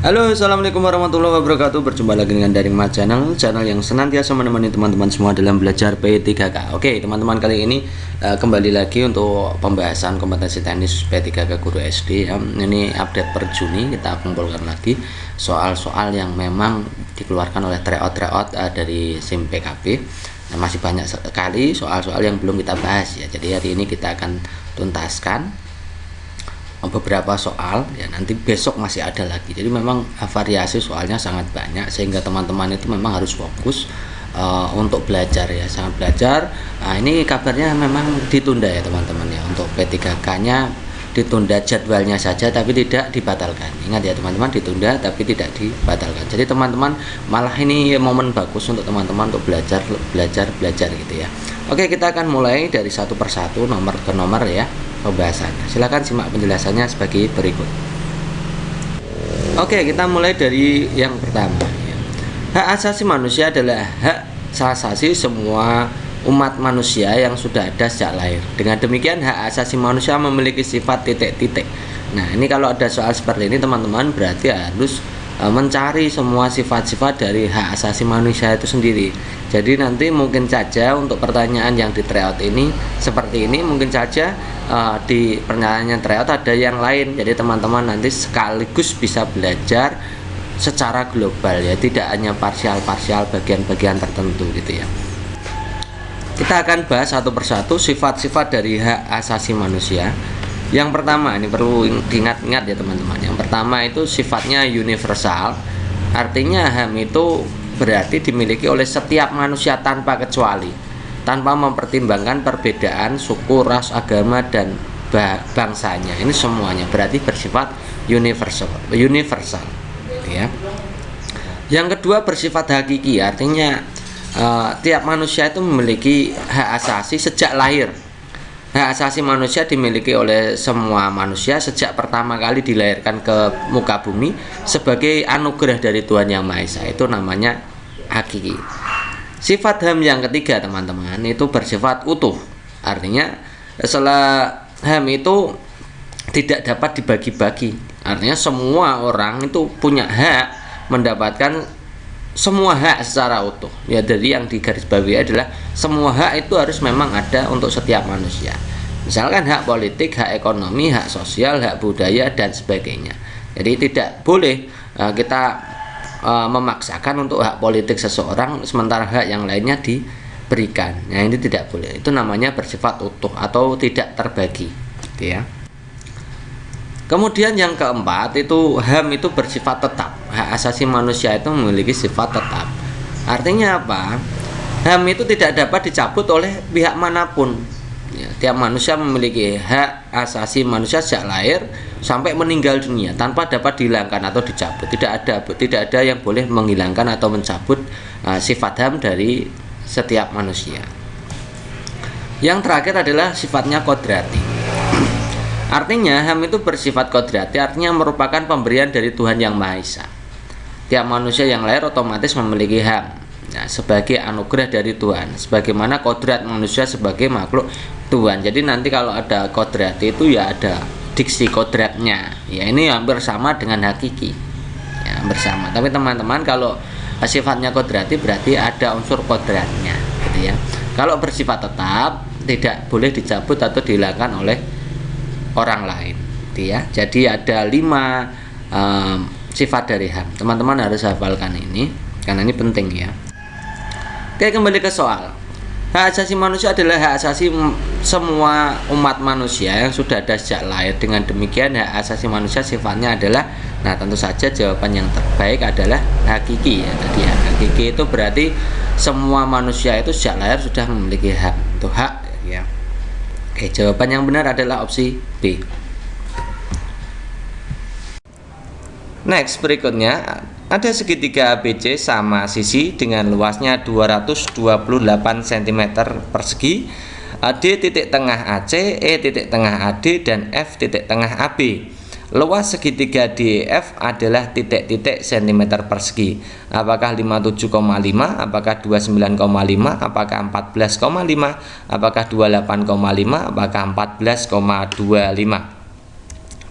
Halo, assalamualaikum warahmatullahi wabarakatuh. Berjumpa lagi dengan Daring Mat Channel yang senantiasa menemani teman-teman semua dalam belajar P3K. Oke, teman-teman, kali ini kembali lagi untuk pembahasan kompetensi teknis P3K guru SD. Ini update per Juni, kita kumpulkan lagi soal-soal yang memang dikeluarkan oleh tryout dari SIM PKB. Nah, masih banyak sekali soal-soal yang belum kita bahas ya. Jadi hari ini kita akan tuntaskan beberapa soal ya, nanti besok masih ada lagi. Jadi memang variasi soalnya sangat banyak sehingga teman-teman itu memang harus fokus untuk belajar ya, sangat belajar. Nah, ini kabarnya memang ditunda ya teman-teman ya, untuk P3K nya ditunda jadwalnya saja tapi tidak dibatalkan. Ingat ya teman-teman, ditunda tapi tidak dibatalkan. Jadi teman-teman malah ini momen bagus untuk teman-teman untuk belajar gitu ya. Oke, kita akan mulai dari satu persatu, nomor ke nomor ya pembahasan. Silakan simak penjelasannya sebagai berikut. Oke, kita mulai dari yang pertama ya. Hak asasi manusia adalah hak asasi semua umat manusia yang sudah ada sejak lahir. Dengan demikian hak asasi manusia memiliki sifat titik-titik. Nah, ini kalau ada soal seperti ini teman-teman berarti harus mencari semua sifat-sifat dari hak asasi manusia itu sendiri. Jadi nanti mungkin saja untuk pertanyaan yang di tryout ini seperti ini, mungkin saja di pertanyaannya tryout ada yang lain. Jadi teman-teman nanti sekaligus bisa belajar secara global ya, tidak hanya parsial-parsial bagian-bagian tertentu gitu ya. Kita akan bahas satu persatu sifat-sifat dari hak asasi manusia. Yang pertama, ini perlu diingat-ingat ya teman-teman. Yang pertama itu sifatnya universal. Artinya HAM itu berarti dimiliki oleh setiap manusia tanpa kecuali, tanpa mempertimbangkan perbedaan suku, ras, agama, dan bangsanya. Ini semuanya berarti bersifat universal ya. Yang kedua bersifat hakiki, artinya tiap manusia itu memiliki hak asasi sejak lahir. Hak asasi manusia dimiliki oleh semua manusia sejak pertama kali dilahirkan ke muka bumi sebagai anugerah dari Tuhan Yang Maha Esa. Itu namanya hakiki. Sifat HAM yang ketiga teman-teman itu bersifat utuh. Artinya setelah HAM itu tidak dapat dibagi-bagi. Artinya semua orang itu punya hak mendapatkan semua hak secara utuh ya. Dari yang digarisbawahi adalah semua hak itu harus memang ada untuk setiap manusia. Misalkan hak politik, hak ekonomi, hak sosial, hak budaya, dan sebagainya. Jadi tidak boleh kita memaksakan untuk hak politik seseorang sementara hak yang lainnya diberikan. Nah, ini tidak boleh. Itu namanya bersifat utuh atau tidak terbagi gitu ya. Kemudian yang keempat itu HAM itu bersifat tetap. Hak asasi manusia itu memiliki sifat tetap. Artinya apa? HAM itu tidak dapat dicabut oleh pihak manapun ya, tiap manusia memiliki hak asasi manusia sejak lahir sampai meninggal dunia tanpa dapat dihilangkan atau dicabut. Tidak ada yang boleh menghilangkan atau mencabut sifat HAM dari setiap manusia. Yang terakhir adalah sifatnya kodrati. Artinya HAM itu bersifat kodrati, artinya merupakan pemberian dari Tuhan Yang Maha Esa. Tiap manusia yang lahir otomatis memiliki HAM sebagai anugerah dari Tuhan, sebagaimana kodrat manusia sebagai makhluk Tuhan. Jadi nanti kalau ada kodrati itu ya ada diksi kodratnya ya, ini hampir sama dengan hakiki ya, bersama. Tapi teman-teman kalau sifatnya kodrati berarti ada unsur kodratnya gitu ya. Kalau bersifat tetap tidak boleh dicabut atau dihilangkan oleh orang lain gitu ya. Jadi ada 5 sifat dari HAM. Teman-teman harus hafalkan ini karena ini penting ya. Oke, kembali ke soal. Hak asasi manusia adalah hak asasi semua umat manusia yang sudah ada sejak lahir. Dengan demikian hak asasi manusia sifatnya adalah, nah tentu saja jawaban yang terbaik adalah hakiki ya. Tadi ya, hakiki itu berarti semua manusia itu sejak lahir sudah memiliki hak. Itu hak ya. Oke, jawaban yang benar adalah opsi B. Next, berikutnya ada segitiga ABC sama sisi dengan luasnya 228 cm persegi. D titik tengah AC, E titik tengah AD, dan F titik tengah AB. Luas segitiga DEF adalah titik-titik cm persegi. Apakah 57,5, apakah 29,5, apakah 14,5, apakah 28,5, apakah 14,25.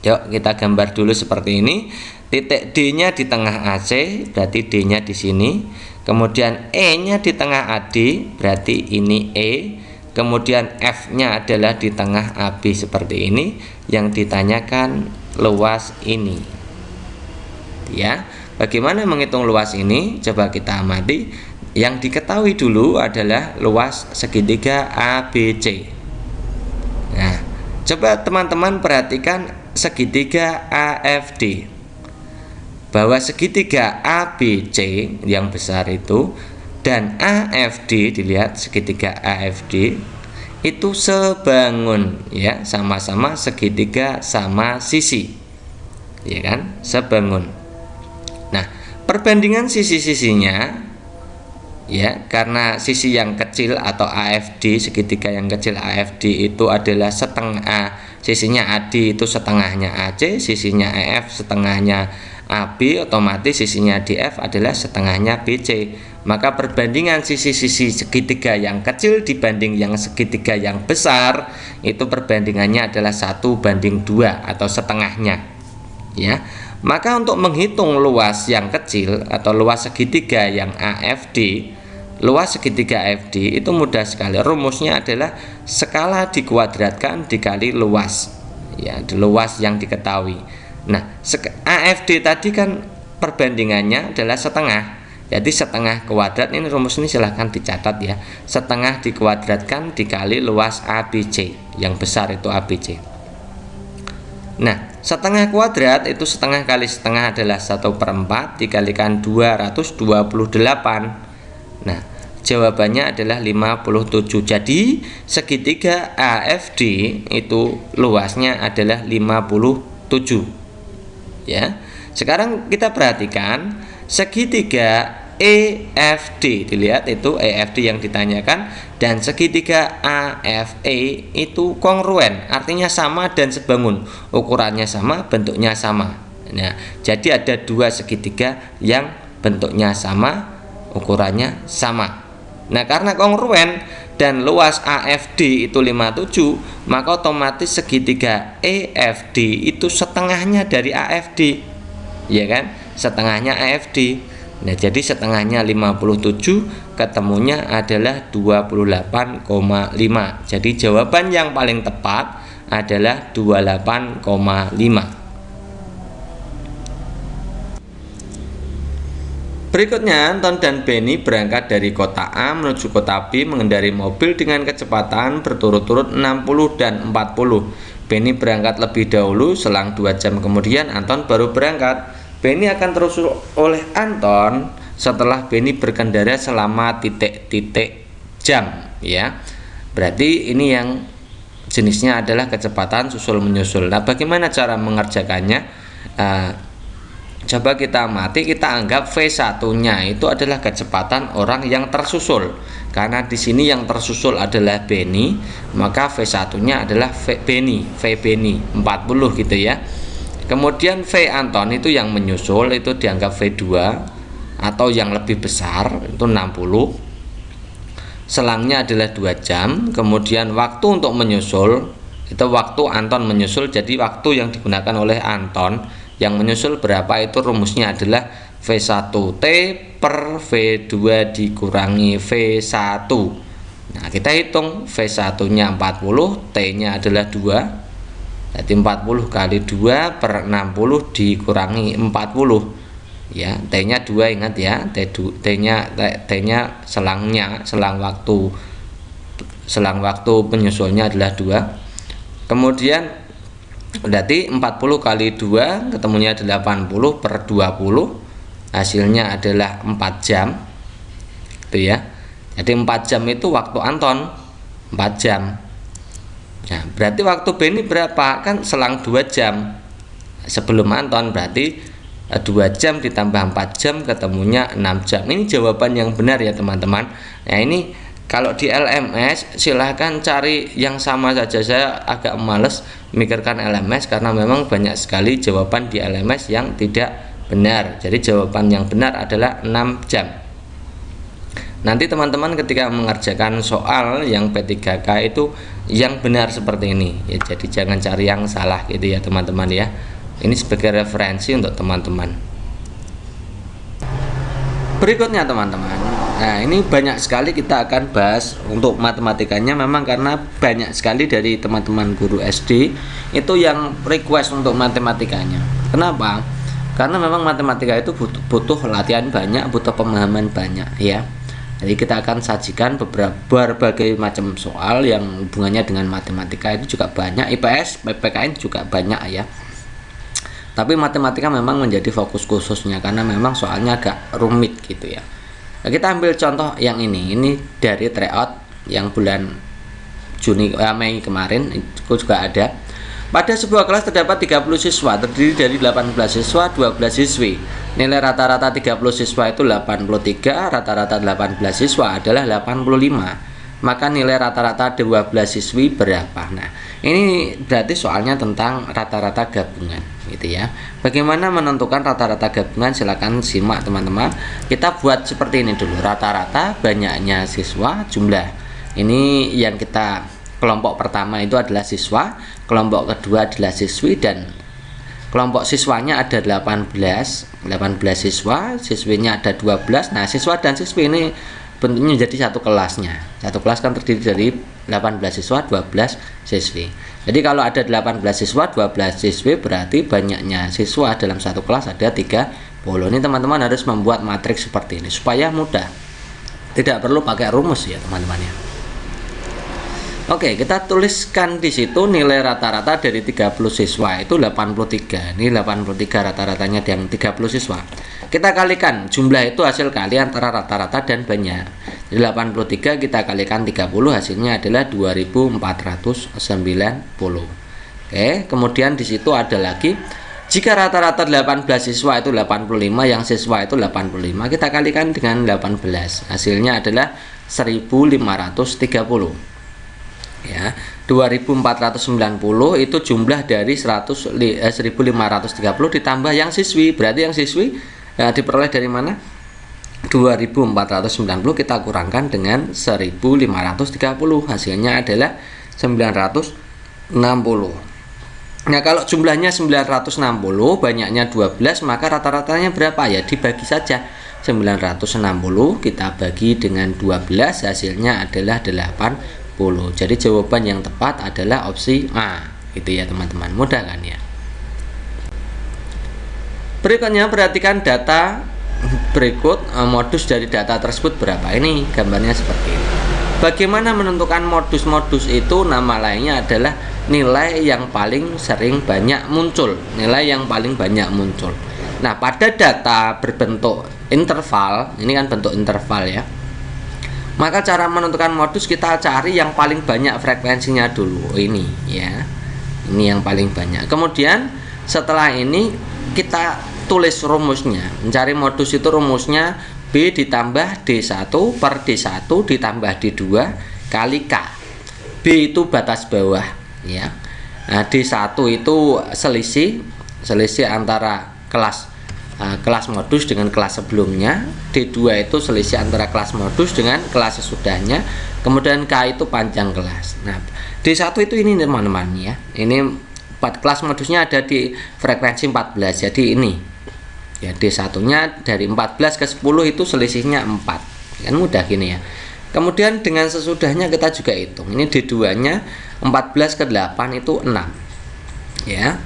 Yuk kita gambar dulu seperti ini. titik D-nya di tengah AC, berarti D-nya di sini. Kemudian E-nya di tengah AD, berarti ini E. Kemudian F-nya adalah di tengah AB seperti ini. Yang ditanyakan luas ini. Ya, bagaimana menghitung luas ini? Coba kita amati. Yang diketahui dulu adalah luas segitiga ABC. Nah, coba teman-teman perhatikan segitiga AFD. Bahwa segitiga ABC yang besar itu dan AFD, dilihat segitiga AFD itu sebangun, ya, sama-sama segitiga sama sisi, ya kan, sebangun. Nah, perbandingan sisi-sisinya, ya, karena sisi yang kecil atau AFD, segitiga yang kecil AFD itu adalah setengah, sisinya AD itu setengahnya AC, sisinya EF setengahnya AB, otomatis sisinya DF adalah setengahnya BC. Maka perbandingan sisi-sisi segitiga yang kecil dibanding yang segitiga yang besar itu perbandingannya adalah 1:2 atau setengahnya, ya. Maka untuk menghitung luas yang kecil atau luas segitiga yang AFD, luas segitiga AFD itu mudah sekali. Rumusnya adalah skala dikuadratkan dikali luas, ya, luas yang diketahui. Nah, AFD tadi kan perbandingannya adalah setengah. Jadi setengah kuadrat, ini rumus ini silahkan dicatat ya. Setengah dikuadratkan dikali luas ABC, yang besar itu ABC. Nah, setengah kuadrat itu setengah kali setengah adalah 1/4 dikalikan 228. Nah, jawabannya adalah 57. Jadi segitiga AFD itu luasnya adalah 57. Ya. Sekarang kita perhatikan segitiga EFD, dilihat itu EFD yang ditanyakan, dan segitiga AFE itu kongruen, artinya sama dan sebangun, ukurannya sama, bentuknya sama. Nah, jadi ada dua segitiga yang bentuknya sama, ukurannya sama. Nah, karena kongruen dan luas AFD itu 57, maka otomatis segitiga EFD itu setengahnya dari AFD, ya kan, setengahnya AFD. Nah, jadi setengahnya 57, ketemunya adalah 28,5. Jadi jawaban yang paling tepat adalah 28,5. Berikutnya, Anton dan Benny berangkat dari kota A menuju kota B mengendarai mobil dengan kecepatan berturut-turut 60 dan 40. Benny berangkat lebih dahulu, selang 2 jam kemudian Anton baru berangkat. Benny akan terus oleh Anton setelah Benny berkendara selama titik-titik jam, ya. Berarti ini yang jenisnya adalah kecepatan susul-menyusul. Nah, bagaimana cara mengerjakannya? Coba kita amati, kita anggap V1-nya itu adalah kecepatan orang yang tersusul. Karena di sini yang tersusul adalah Benny, maka V1-nya adalah V Benny 40 gitu ya. Kemudian V Anton itu yang menyusul, itu dianggap V2 atau yang lebih besar, itu 60. Selangnya adalah 2 jam. Kemudian waktu untuk menyusul, itu waktu Anton menyusul, jadi waktu yang digunakan oleh Anton yang menyusul berapa, itu rumusnya adalah V1T per V2 dikurangi V1. Nah, kita hitung V1-nya 40, T-nya adalah 2. Jadi 40 kali 2 per 60 dikurangi 40. Ya, T-nya 2, ingat ya. T-nya selang waktu penyusulnya adalah 2. Kemudian berarti 40 kali 2 ketemunya 80 per 20, hasilnya adalah 4 jam, itu ya. Jadi 4 jam itu waktu Anton, 4 jam. Nah, berarti waktu Benny berapa? Kan selang 2 jam sebelum Anton, berarti 2 jam ditambah 4 jam ketemunya 6 jam. Ini jawaban yang benar ya teman-teman. Nah, ini kalau di LMS silahkan cari yang sama saja. Saya agak males memikirkan LMS karena memang banyak sekali jawaban di LMS yang tidak benar. Jadi jawaban yang benar adalah 6 jam. Nanti teman-teman ketika mengerjakan soal yang P3K itu yang benar seperti ini ya, jadi jangan cari yang salah gitu ya teman-teman ya. Ini sebagai referensi untuk teman-teman. Berikutnya teman-teman, nah ini banyak sekali kita akan bahas untuk matematikanya, memang karena banyak sekali dari teman-teman guru SD itu yang request untuk matematikanya. Kenapa? Karena memang matematika itu butuh latihan banyak, butuh pemahaman banyak ya. Jadi kita akan sajikan berbagai macam soal yang hubungannya dengan matematika, itu juga banyak. IPS, PPKN juga banyak ya. Tapi matematika memang menjadi fokus khususnya karena memang soalnya agak rumit gitu ya. Nah, kita ambil contoh yang ini dari tryout yang bulan Mei kemarin itu juga ada. Pada sebuah kelas terdapat 30 siswa, terdiri dari 18 siswa, 12 siswi. Nilai rata-rata 30 siswa itu 83, rata-rata 18 siswa adalah 85. Maka nilai rata-rata 12 siswi berapa? Nah, ini berarti soalnya tentang rata-rata gabungan gitu ya. Bagaimana menentukan rata-rata gabungan? Silakan simak teman-teman. Kita buat seperti ini dulu. Rata-rata banyaknya siswa, jumlah. Ini yang kita kelompok pertama itu adalah siswa, kelompok kedua adalah siswi, dan kelompok siswanya ada 18 siswa, siswinya ada 12. Nah, siswa dan siswi ini bentuknya jadi satu kelasnya. Satu kelas kan terdiri dari 18 siswa, 12 siswi. Jadi kalau ada 18 siswa, 12 siswi, berarti banyaknya siswa dalam satu kelas ada 30. Ini teman-teman harus membuat matriks seperti ini supaya mudah. Tidak perlu pakai rumus ya teman-teman ya. Oke, kita tuliskan di situ nilai rata-rata dari 30 siswa itu 83. Ini 83 rata-ratanya yang 30 siswa. Kita kalikan jumlah itu hasil kali antara rata-rata dan banyak. Jadi 83 kita kalikan 30 hasilnya adalah 2490. Oke, kemudian di situ ada lagi jika rata-rata 18 siswa itu 85, yang siswa itu 85, kita kalikan dengan 18. Hasilnya adalah 1530. Ya, 2490 itu jumlah dari 1530 ditambah yang siswi. Berarti yang siswi diperoleh dari mana? 2490 kita kurangkan dengan 1530, hasilnya adalah 960. Nah, kalau jumlahnya 960, banyaknya 12, maka rata-ratanya berapa ya? Dibagi saja. 960 kita bagi dengan 12, hasilnya adalah 80. Jadi jawaban yang tepat adalah opsi A. Gitu ya teman-teman, mudah kan ya. Berikutnya perhatikan data berikut, modus dari data tersebut berapa. Ini gambarnya seperti ini. Bagaimana menentukan modus-modus itu? Nama lainnya adalah nilai yang paling sering banyak muncul. Nilai yang paling banyak muncul. Nah, pada data berbentuk interval, ini kan bentuk interval ya, maka cara menentukan modus kita cari yang paling banyak frekuensinya dulu. Ini ya, ini yang paling banyak. Kemudian setelah ini kita tulis rumusnya. Mencari modus itu rumusnya B ditambah D1 per D1 ditambah D2 kali K. B itu batas bawah ya. Nah, D1 itu selisih antara kelas modus dengan kelas sebelumnya. D2 itu selisih antara kelas modus dengan kelas sesudahnya. Kemudian K itu panjang kelas. Nah, D1 itu ini teman-teman ya. Ini kelas modusnya ada di frekuensi 14. Jadi ini ya, D1-nya dari 14 ke 10 itu selisihnya 4. Kan mudah gini ya. Kemudian dengan sesudahnya kita juga hitung. Ini D2-nya 14 ke 8 itu 6. Ya.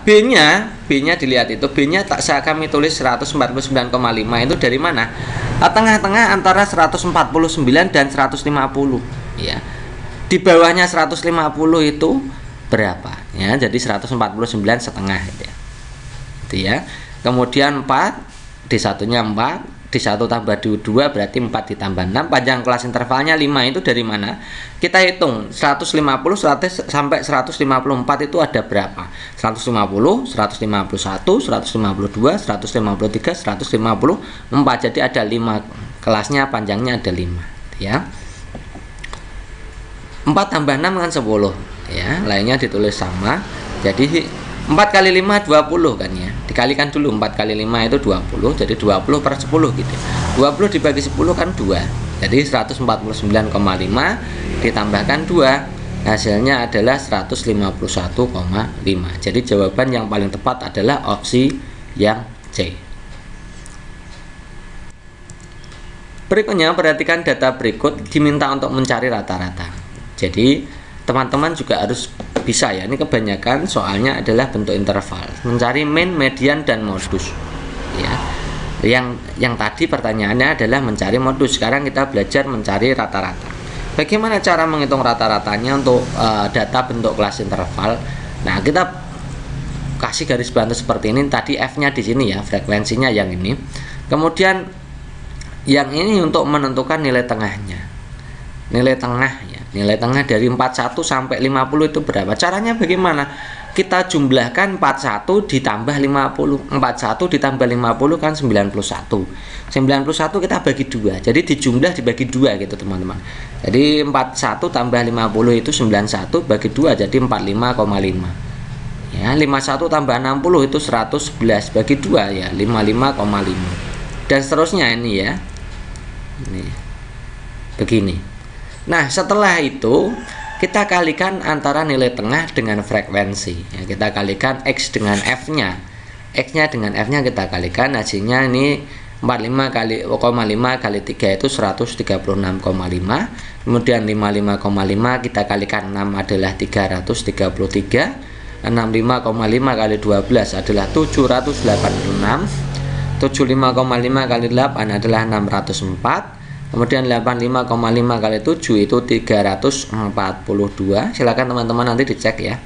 B-nya dilihat itu, B-nya tak saya kami tulis 149,5 itu dari mana? Tengah-tengah antara 149 dan 150 ya. Di bawahnya 150 itu berapa? Ya, jadi 149 setengah gitu ya. Itu ya. Kemudian 4, D1-nya 4, D1 tambah D2 berarti 4 ditambah 6, panjang kelas intervalnya 5 itu dari mana? Kita hitung 150 sampai 154 itu ada berapa? 150, 151, 152, 153, 154. Jadi ada 5 kelasnya, panjangnya ada 5 ya. 4 tambah 6 kan 10 ya, lainnya ditulis sama. Jadi 4 kali 5 20 kan ya. Dikalikan dulu 4 kali 5 itu 20. Jadi 20 per 10 gitu. 20 dibagi 10 kan 2. Jadi 149,5 ditambahkan 2. Hasilnya adalah 151,5. Jadi jawaban yang paling tepat adalah opsi yang C. Berikutnya, perhatikan data berikut, diminta untuk mencari rata-rata. Jadi teman-teman juga harus bisa ya, ini kebanyakan soalnya adalah bentuk interval, mencari mean, median, dan modus ya. Yang tadi pertanyaannya adalah mencari modus, sekarang kita belajar mencari rata-rata. Bagaimana cara menghitung rata-ratanya untuk data bentuk kelas interval? Nah, kita kasih garis bantu seperti ini, tadi F-nya di sini ya, frekuensinya yang ini. Kemudian yang ini untuk menentukan nilai tengahnya. Nilai tengah ya, nilai tengah dari 41 sampai 50 itu berapa? Caranya bagaimana? Kita jumlahkan 41 ditambah 50. 41 ditambah 50 kan 91. 91 kita bagi 2. Jadi dijumlah dibagi 2 gitu, teman-teman. Jadi 41 tambah 50 itu 91 bagi 2 jadi 45,5. Ya, 51 tambah 60 itu 111 bagi 2 ya 55,5. Dan seterusnya ini ya. Ini begini. Nah, setelah itu kita kalikan antara nilai tengah dengan frekuensi ya, kita kalikan X dengan F-nya. X-nya dengan F-nya kita kalikan, hasilnya ini 45 kali 0,5 kali 3 itu 136,5. Kemudian 55,5 kita kalikan 6 adalah 333. 65,5 kali 12 adalah 786. 75,5 kali 8 adalah 604. Kemudian 85,5 kali 7 itu 342. Silakan teman-teman nanti dicek ya.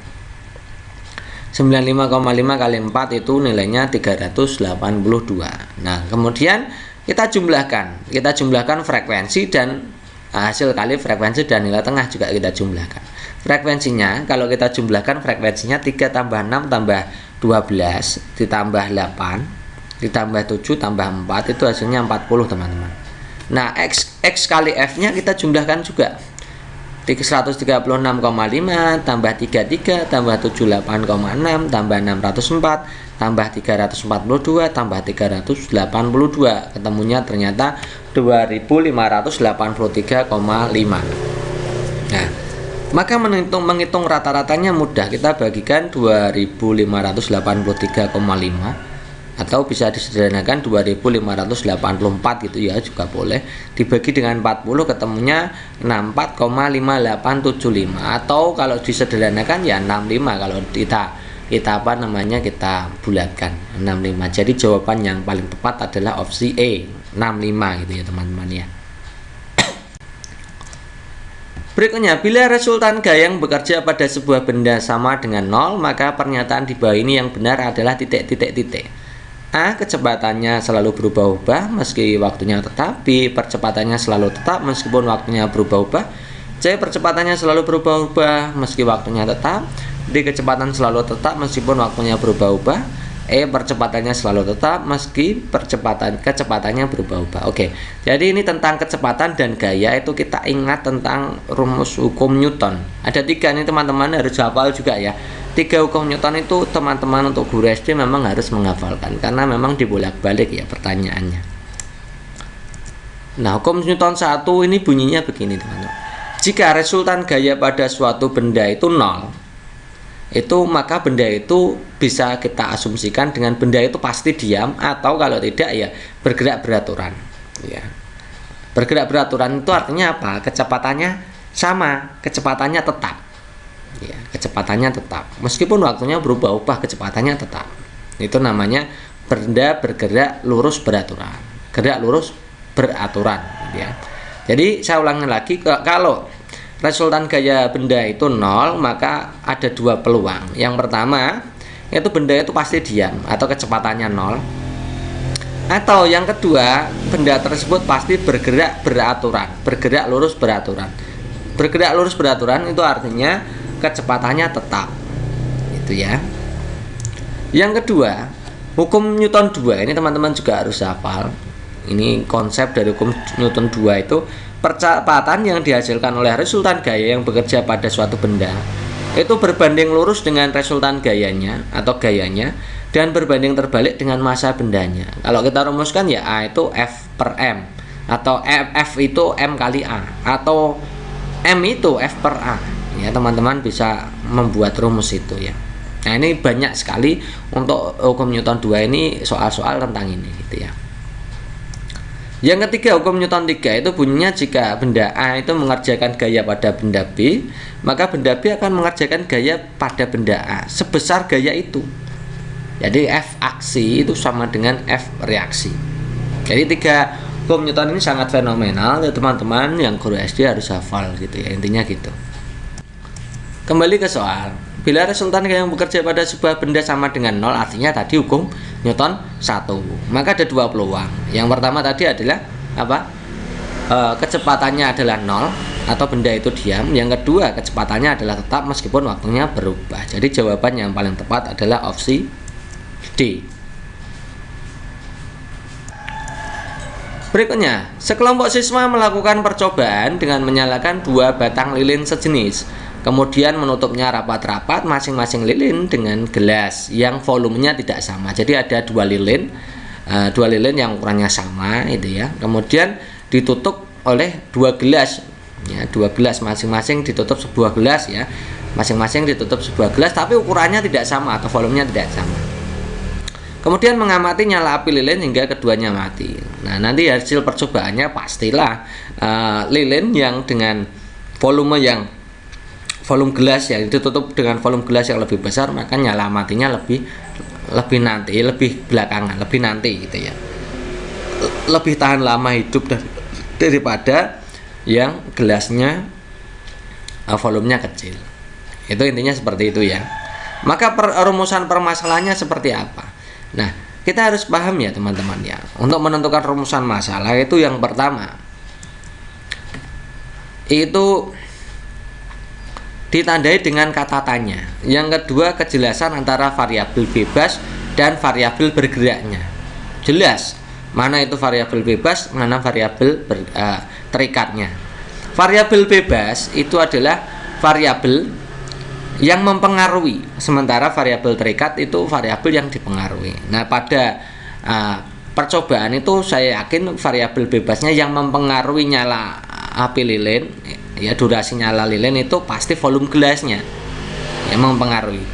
95,5 kali 4 itu nilainya 382. Nah, kemudian kita jumlahkan frekuensi dan hasil kali frekuensi dan nilai tengah juga kita jumlahkan. Frekuensinya kalau kita jumlahkan frekuensinya 3 tambah 6 tambah 12 ditambah 8 ditambah 7 tambah 4 itu hasilnya 40, teman-teman. Nah, X kali F-nya kita jumlahkan juga. 136,5 tambah 33 tambah 78,6 tambah 604 tambah 342 tambah 382. Ketemunya ternyata 2583,5. Nah, maka menghitung rata-ratanya mudah. Kita bagikan 2583,5 atau bisa disederhanakan 2584 gitu ya, juga boleh dibagi dengan 40 ketemunya 64,5875, atau kalau disederhanakan ya 65 kalau kita kita bulatkan 65. Jadi jawaban yang paling tepat adalah opsi E 65 gitu ya, teman-teman ya. Berikutnya, bila resultan gaya yang bekerja pada sebuah benda sama dengan 0, maka pernyataan di bawah ini yang benar adalah titik. A. Kecepatannya selalu berubah-ubah meski waktunya tetap. B. Percepatannya selalu tetap meskipun waktunya berubah-ubah. C. Percepatannya selalu berubah-ubah meski waktunya tetap. D. Kecepatan selalu tetap meskipun waktunya berubah-ubah. E. Percepatannya selalu tetap meski kecepatannya berubah-ubah. Oke, jadi ini tentang kecepatan dan gaya itu kita ingat tentang rumus hukum Newton. Ada 3 nih, teman-teman harus hafal juga ya. 3 hukum Newton itu teman-teman untuk guru SD memang harus menghafalkan karena memang dibolak-balik ya pertanyaannya. Nah, hukum Newton 1 ini bunyinya begini, teman-teman. Jika resultan gaya pada suatu benda itu 0, itu maka benda itu bisa kita asumsikan dengan benda itu pasti diam, atau kalau tidak ya bergerak beraturan ya. Bergerak beraturan itu artinya apa? Kecepatannya sama, kecepatannya tetap ya, kecepatannya tetap meskipun waktunya berubah-ubah, kecepatannya tetap. Itu namanya benda bergerak lurus beraturan, gerak lurus beraturan ya. Jadi saya ulangi lagi, kalau resultan gaya benda itu 0, maka ada 2 peluang. Yang pertama, yaitu benda itu pasti diam atau kecepatannya 0. Atau yang kedua, benda tersebut pasti bergerak beraturan, bergerak lurus beraturan. Bergerak lurus beraturan itu artinya kecepatannya tetap. Itu ya. Yang kedua, hukum Newton 2 ini teman-teman juga harus hafal. Ini konsep dari hukum Newton 2 itu percepatan yang dihasilkan oleh resultan gaya yang bekerja pada suatu benda itu berbanding lurus dengan resultan gayanya atau gayanya dan berbanding terbalik dengan massa bendanya. Kalau kita rumuskan ya A itu F per M, atau F itu M kali A, atau M itu F per A ya, teman-teman bisa membuat rumus itu ya. Nah, ini banyak sekali untuk hukum Newton 2 ini soal-soal tentang ini gitu ya. Yang ketiga, hukum Newton 3 itu bunyinya jika benda A itu mengerjakan gaya pada benda B, maka benda B akan mengerjakan gaya pada benda A sebesar gaya itu. Jadi F aksi itu sama dengan F reaksi. Jadi 3 hukum Newton ini sangat fenomenal ya teman-teman, yang guru SD harus hafal gitu ya, intinya gitu. Kembali ke soal. Bila resultan yang bekerja pada sebuah benda sama dengan 0, artinya tadi hukum Newton 1. Maka ada 2 peluang. Yang pertama tadi adalah apa? Kecepatannya adalah 0 atau benda itu diam. Yang kedua, kecepatannya adalah tetap meskipun waktunya berubah. Jadi jawaban yang paling tepat adalah opsi D. Berikutnya, sekelompok siswa melakukan percobaan dengan menyalakan 2 batang lilin sejenis. Kemudian menutupnya rapat-rapat masing-masing lilin dengan gelas yang volumenya tidak sama. Jadi ada 2 lilin, 2 lilin yang ukurannya sama itu ya. Kemudian ditutup oleh 2 gelas. Ya, 2 gelas masing-masing ditutup sebuah gelas ya. Masing-masing ditutup sebuah gelas tapi ukurannya tidak sama atau volumenya tidak sama. Kemudian mengamati nyala api lilin hingga keduanya mati. Nah, nanti hasil percobaannya pastilah lilin yang dengan volume gelas yang ditutup dengan volume gelas yang lebih besar, maka nyala matinya lebih belakangan, lebih nanti gitu ya. Lebih tahan lama hidup daripada yang gelasnya volumenya kecil. Itu intinya seperti itu ya. Maka rumusan permasalahannya seperti apa? Nah, kita harus paham ya teman-teman ya. Untuk menentukan rumusan masalah itu yang pertama itu ditandai dengan kata tanya. Yang kedua, kejelasan antara variabel bebas dan variabel bergeraknya. Jelas mana itu variabel bebas, mana variabel terikatnya. Variabel bebas itu adalah variabel yang mempengaruhi, sementara variabel terikat itu variabel yang dipengaruhi. Nah, pada percobaan itu saya yakin variabel bebasnya yang mempengaruhi nyala api lilin ya, durasi nyala lilin itu pasti volume gelasnya yang mempengaruhi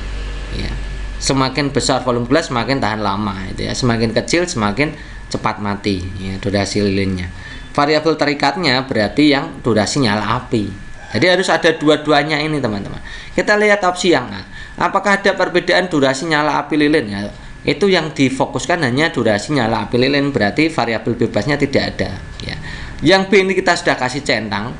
ya. Semakin besar volume gelas semakin tahan lama itu ya, semakin kecil semakin cepat mati ya durasi lilinnya. Variabel terikatnya berarti yang durasi nyala api. Jadi harus ada dua-duanya ini teman-teman. Kita lihat opsi yang A. Apakah ada perbedaan durasi nyala api lilin ya? Itu yang difokuskan hanya durasi nyala api lilin, berarti variabel bebasnya tidak ada ya. Yang B ini kita sudah kasih centang.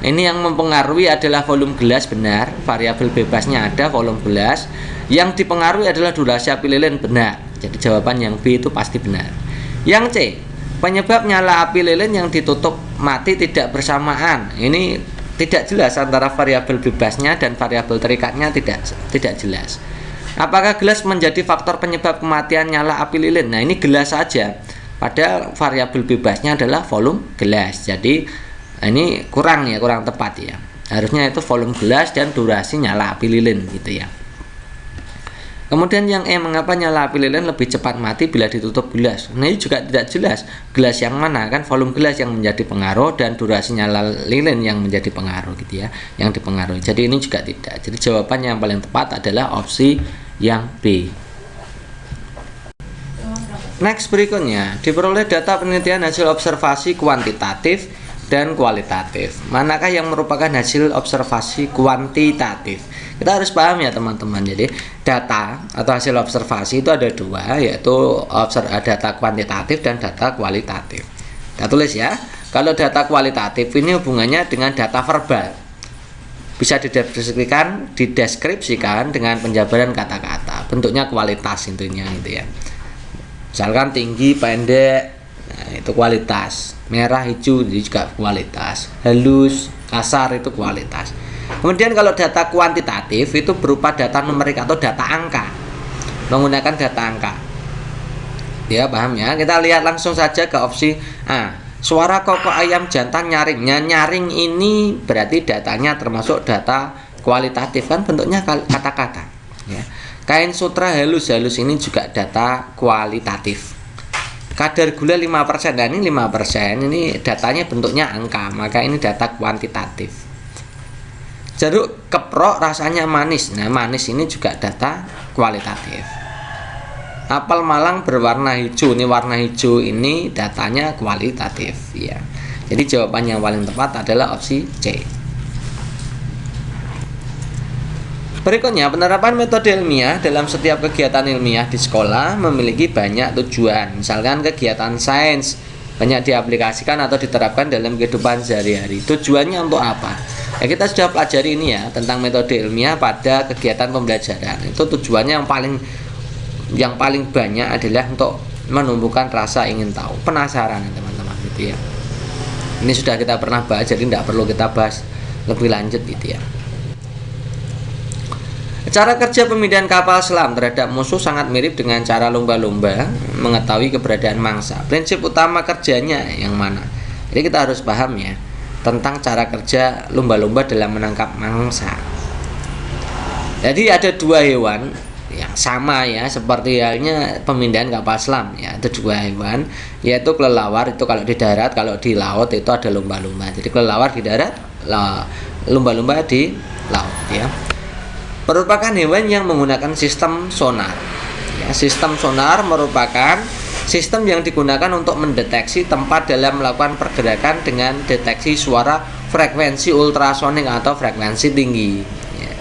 Ini yang mempengaruhi adalah volume gelas, benar. Variabel bebasnya ada, volume gelas. Yang dipengaruhi adalah durasi api lilin, benar. Jadi jawaban yang B itu pasti benar. Yang C, penyebab nyala api lilin yang ditutup mati tidak bersamaan. Ini tidak jelas antara variabel bebasnya dan variabel terikatnya, tidak jelas. Apakah gelas menjadi faktor penyebab kematian nyala api lilin? Nah, ini gelas saja. Padahal variabel bebasnya adalah volume gelas. Jadi ini kurang tepat ya. Harusnya itu volume gelas dan durasi nyala api lilin gitu ya. Kemudian yang E, mengapa nyala api lilin lebih cepat mati bila ditutup gelas? Nah, ini juga tidak jelas. Gelas yang mana? Kan volume gelas yang menjadi pengaruh dan durasi nyala lilin yang menjadi pengaruh gitu ya, yang dipengaruhi. Jadi ini juga tidak. Jadi jawaban yang paling tepat adalah opsi yang B. Next, berikutnya diperoleh data penelitian hasil observasi kuantitatif dan kualitatif. Manakah yang merupakan hasil observasi kuantitatif? Kita harus paham ya teman-teman. Jadi data atau hasil observasi itu ada dua, yaitu data kuantitatif dan data kualitatif. Kita tulis ya. Kalau data kualitatif ini hubungannya dengan data verbal, bisa dideskripsikan dengan penjabaran kata-kata. Bentuknya kualitas intinya gitu ya. Misalkan tinggi, pendek, nah, itu kualitas. Merah, hijau itu juga kualitas. Halus, kasar itu kualitas. Kemudian kalau data kuantitatif itu berupa data numerik atau data angka, menggunakan data angka. Ya, paham ya? Kita lihat langsung saja ke opsi A. Suara kokok ayam jantan nyaringnya. Nyaring ini berarti datanya termasuk data kualitatif, kan bentuknya kata-kata ya. Kain sutra halus ini juga data kualitatif. Kadar gula 5%, dan ini 5%, ini datanya bentuknya angka, maka ini data kuantitatif. Jeruk keprok rasanya manis. Nah, manis ini juga data kualitatif. Apel Malang berwarna hijau. Ini warna hijau ini datanya kualitatif ya. Jadi jawaban yang paling tepat adalah opsi C. Berikutnya, penerapan metode ilmiah dalam setiap kegiatan ilmiah di sekolah memiliki banyak tujuan. Misalkan kegiatan sains banyak diaplikasikan atau diterapkan dalam kehidupan sehari-hari. Tujuannya untuk apa? Ya, kita sudah pelajari ini ya tentang metode ilmiah pada kegiatan pembelajaran. Itu tujuannya yang paling banyak adalah untuk menumbuhkan rasa ingin tahu, penasaran teman-teman gitu ya. Ini sudah kita pernah bahas, jadi tidak perlu kita bahas lebih lanjut gitu ya. Cara kerja pemindahan kapal selam terhadap musuh sangat mirip dengan cara lumba-lumba mengetahui keberadaan mangsa. Prinsip utama kerjanya yang mana? Jadi kita harus paham ya tentang cara kerja lumba-lumba dalam menangkap mangsa. Jadi ada dua hewan yang sama ya, seperti halnya pemindahan kapal selam ya. Ada dua hewan, yaitu kelelawar itu kalau di darat, kalau di laut itu ada lumba-lumba. Jadi kelelawar di darat, lumba-lumba di laut ya. Merupakan hewan yang menggunakan sistem sonar. Ya, sistem sonar merupakan sistem yang digunakan untuk mendeteksi tempat dalam melakukan pergerakan dengan deteksi suara frekuensi ultrasonik atau frekuensi tinggi. Ya.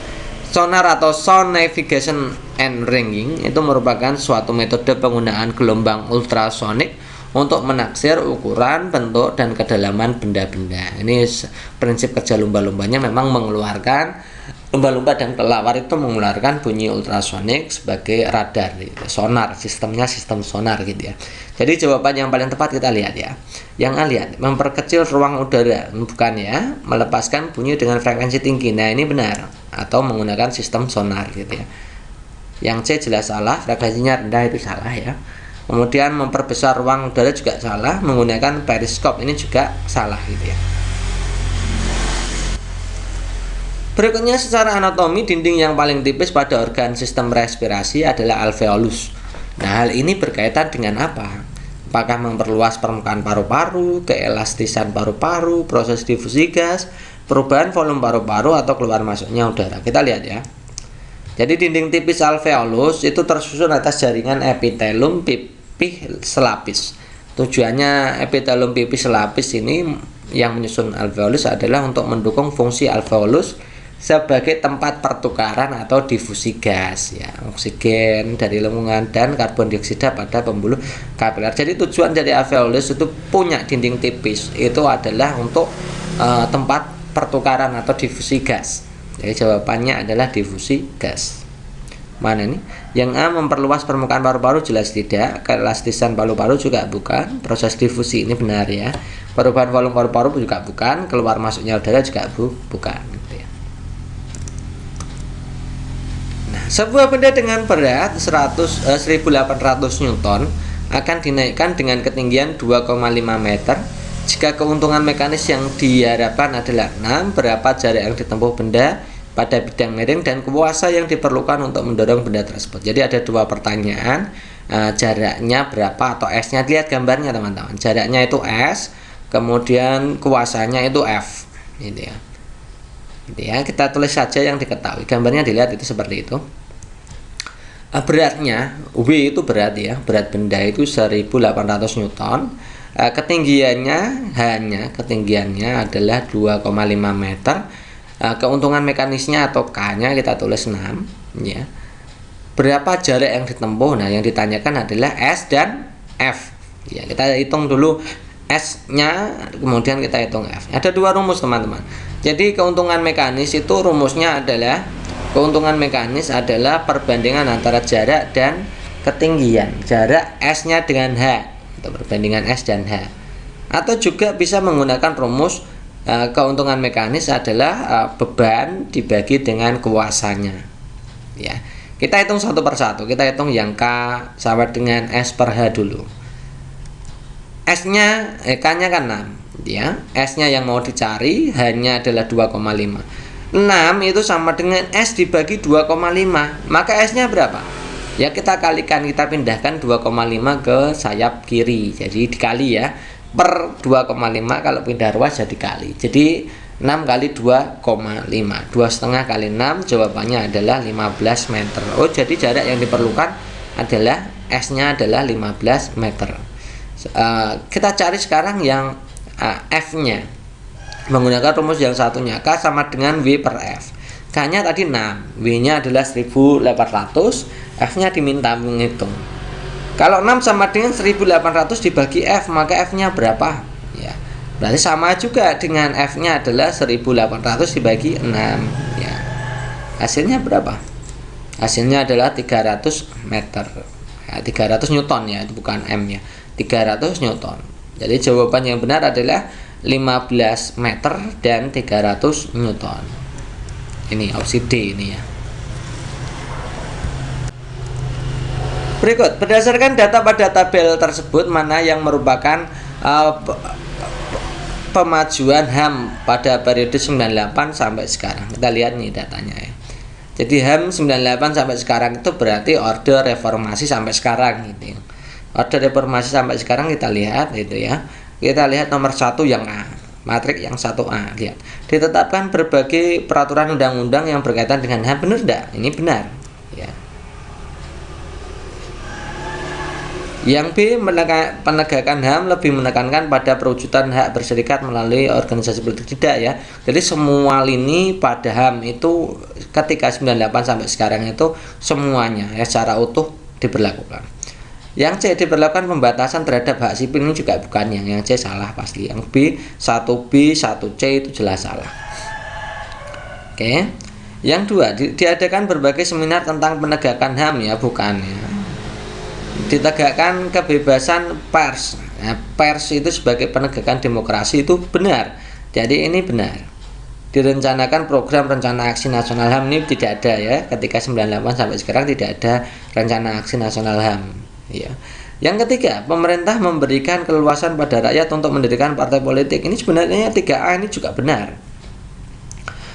Sonar atau sound navigation and ringing itu merupakan suatu metode penggunaan gelombang ultrasonik untuk menaksir ukuran, bentuk, dan kedalaman benda-benda. Ini prinsip kerja lumba-lumbanya memang mengeluarkan. Lumba-lumba dan kelelawar itu mengeluarkan bunyi ultrasonik sebagai radar, gitu. Sonar, sistemnya sistem sonar gitu ya. Jadi jawaban yang paling tepat kita lihat ya. Yang A lihat, memperkecil ruang udara, bukan ya, melepaskan bunyi dengan frekuensi tinggi. Nah ini benar, atau menggunakan sistem sonar gitu ya. Yang C jelas salah, frekuensinya rendah itu salah ya. Kemudian memperbesar ruang udara juga salah, menggunakan periskop ini juga salah gitu ya. Berikutnya, secara anatomi dinding yang paling tipis pada organ sistem respirasi adalah alveolus. Nah, hal ini berkaitan dengan apa? Apakah memperluas permukaan paru-paru, keelastisan paru-paru, proses difusi gas, perubahan volume paru-paru, atau keluar masuknya udara? Kita lihat ya. Jadi dinding tipis alveolus itu tersusun atas jaringan epitelum pipih selapis. Tujuannya epitelum pipih selapis ini yang menyusun alveolus adalah untuk mendukung fungsi alveolus sebagai tempat pertukaran atau difusi gas ya, oksigen dari lingkungan dan karbon dioksida pada pembuluh kapiler. Jadi tujuan dari alveolus itu punya dinding tipis itu adalah untuk tempat pertukaran atau difusi gas. Jadi jawabannya adalah difusi gas. Mana ini? Yang A, memperluas permukaan paru-paru, jelas tidak. Keelastisan paru-paru juga bukan. Proses difusi ini benar ya. Perubahan volume paru-paru juga bukan. Keluar masuknya udara juga bukan. Sebuah benda dengan berat 1800 Newton akan dinaikkan dengan ketinggian 2,5 meter jika keuntungan mekanis yang diharapkan adalah 6, berapa jarak yang ditempuh benda pada bidang miring, dan kuasa yang diperlukan untuk mendorong benda tersebut. Jadi ada dua pertanyaan, jaraknya berapa atau S-nya. Lihat gambarnya teman-teman, jaraknya itu S, kemudian kuasanya itu F gitu ya. Kita tulis saja yang diketahui, gambarnya dilihat itu seperti itu. Beratnya W itu berat ya, berat benda itu 1800 Newton. Ketinggiannya ketinggiannya adalah 2,5 meter. Keuntungan mekanisnya atau K-nya kita tulis 6 ya. Berapa jarak yang ditempuh? Nah, yang ditanyakan adalah S dan F. Ya, kita hitung dulu S-nya, kemudian kita hitung F. Ada dua rumus teman-teman. Jadi keuntungan mekanis itu rumusnya adalah perbandingan antara jarak dan ketinggian. Jarak S-nya dengan H, atau perbandingan S dan H. Atau juga bisa menggunakan rumus keuntungan mekanis adalah beban dibagi dengan kuasanya. Ya. Kita hitung satu persatu. Kita hitung yang K sama dengan S per H dulu. S-nya, K-nya kan 6 ya. S-nya yang mau dicari hanya adalah 2,5. 6 itu sama dengan S dibagi 2,5. Maka S-nya berapa? Ya kita kalikan, kita pindahkan 2,5 ke sayap kiri. Jadi dikali ya. Per 2,5 kalau pindah ruas jadi kali. Jadi 6 kali 2,5. 2,5 kali 6 jawabannya adalah 15 meter. Oh, jadi jarak yang diperlukan adalah S-nya adalah 15 meter. Kita cari sekarang yang F-nya menggunakan rumus yang satunya. K sama dengan W per F. K-nya tadi 6, W-nya adalah 1800, F-nya diminta menghitung. Kalau 6 sama dengan 1800 dibagi F, maka F-nya berapa? Ya, berarti sama juga dengan F-nya adalah 1800 dibagi 6. Ya. Hasilnya berapa? Hasilnya adalah 300 meter. Ya, 300 Newton ya, itu bukan M ya. 300 Newton. Jadi jawaban yang benar adalah 15 meter dan 300 Newton. Ini opsi D ini ya. Berikut, berdasarkan data pada tabel tersebut, mana yang merupakan pemajuan HAM pada periode 98 sampai sekarang. Kita lihat nih datanya ya. Jadi HAM 98 sampai sekarang itu berarti orde reformasi sampai sekarang gitu. Orde reformasi sampai sekarang kita lihat itu ya. Kita lihat nomor 1 yang A, matrik yang 1A. Lihat. Ditetapkan berbagai peraturan undang-undang yang berkaitan dengan HAM. Benar enggak? Ini benar. Ya. Yang B, penegakan HAM lebih menekankan pada perwujudan hak berserikat melalui organisasi politik. Tidak ya. Jadi semua lini pada HAM itu ketika 98 sampai sekarang itu semuanya ya secara utuh diberlakukan. Yang C, diberlakukan pembatasan terhadap hak sipil. Ini juga bukan yang C salah pasti. Yang B, 1B, 1C itu jelas salah. Oke. Yang 2, diadakan berbagai seminar tentang penegakan HAM ya, bukan ya. Ditegakkan kebebasan pers. Nah, pers itu sebagai penegakan demokrasi itu benar. Jadi ini benar. Direncanakan program rencana aksi nasional HAM, ini tidak ada ya. Ketika 98 sampai sekarang tidak ada rencana aksi nasional HAM. Ya. Yang ketiga, pemerintah memberikan keleluasan pada rakyat untuk mendirikan partai politik. Ini sebenarnya 3A ini juga benar.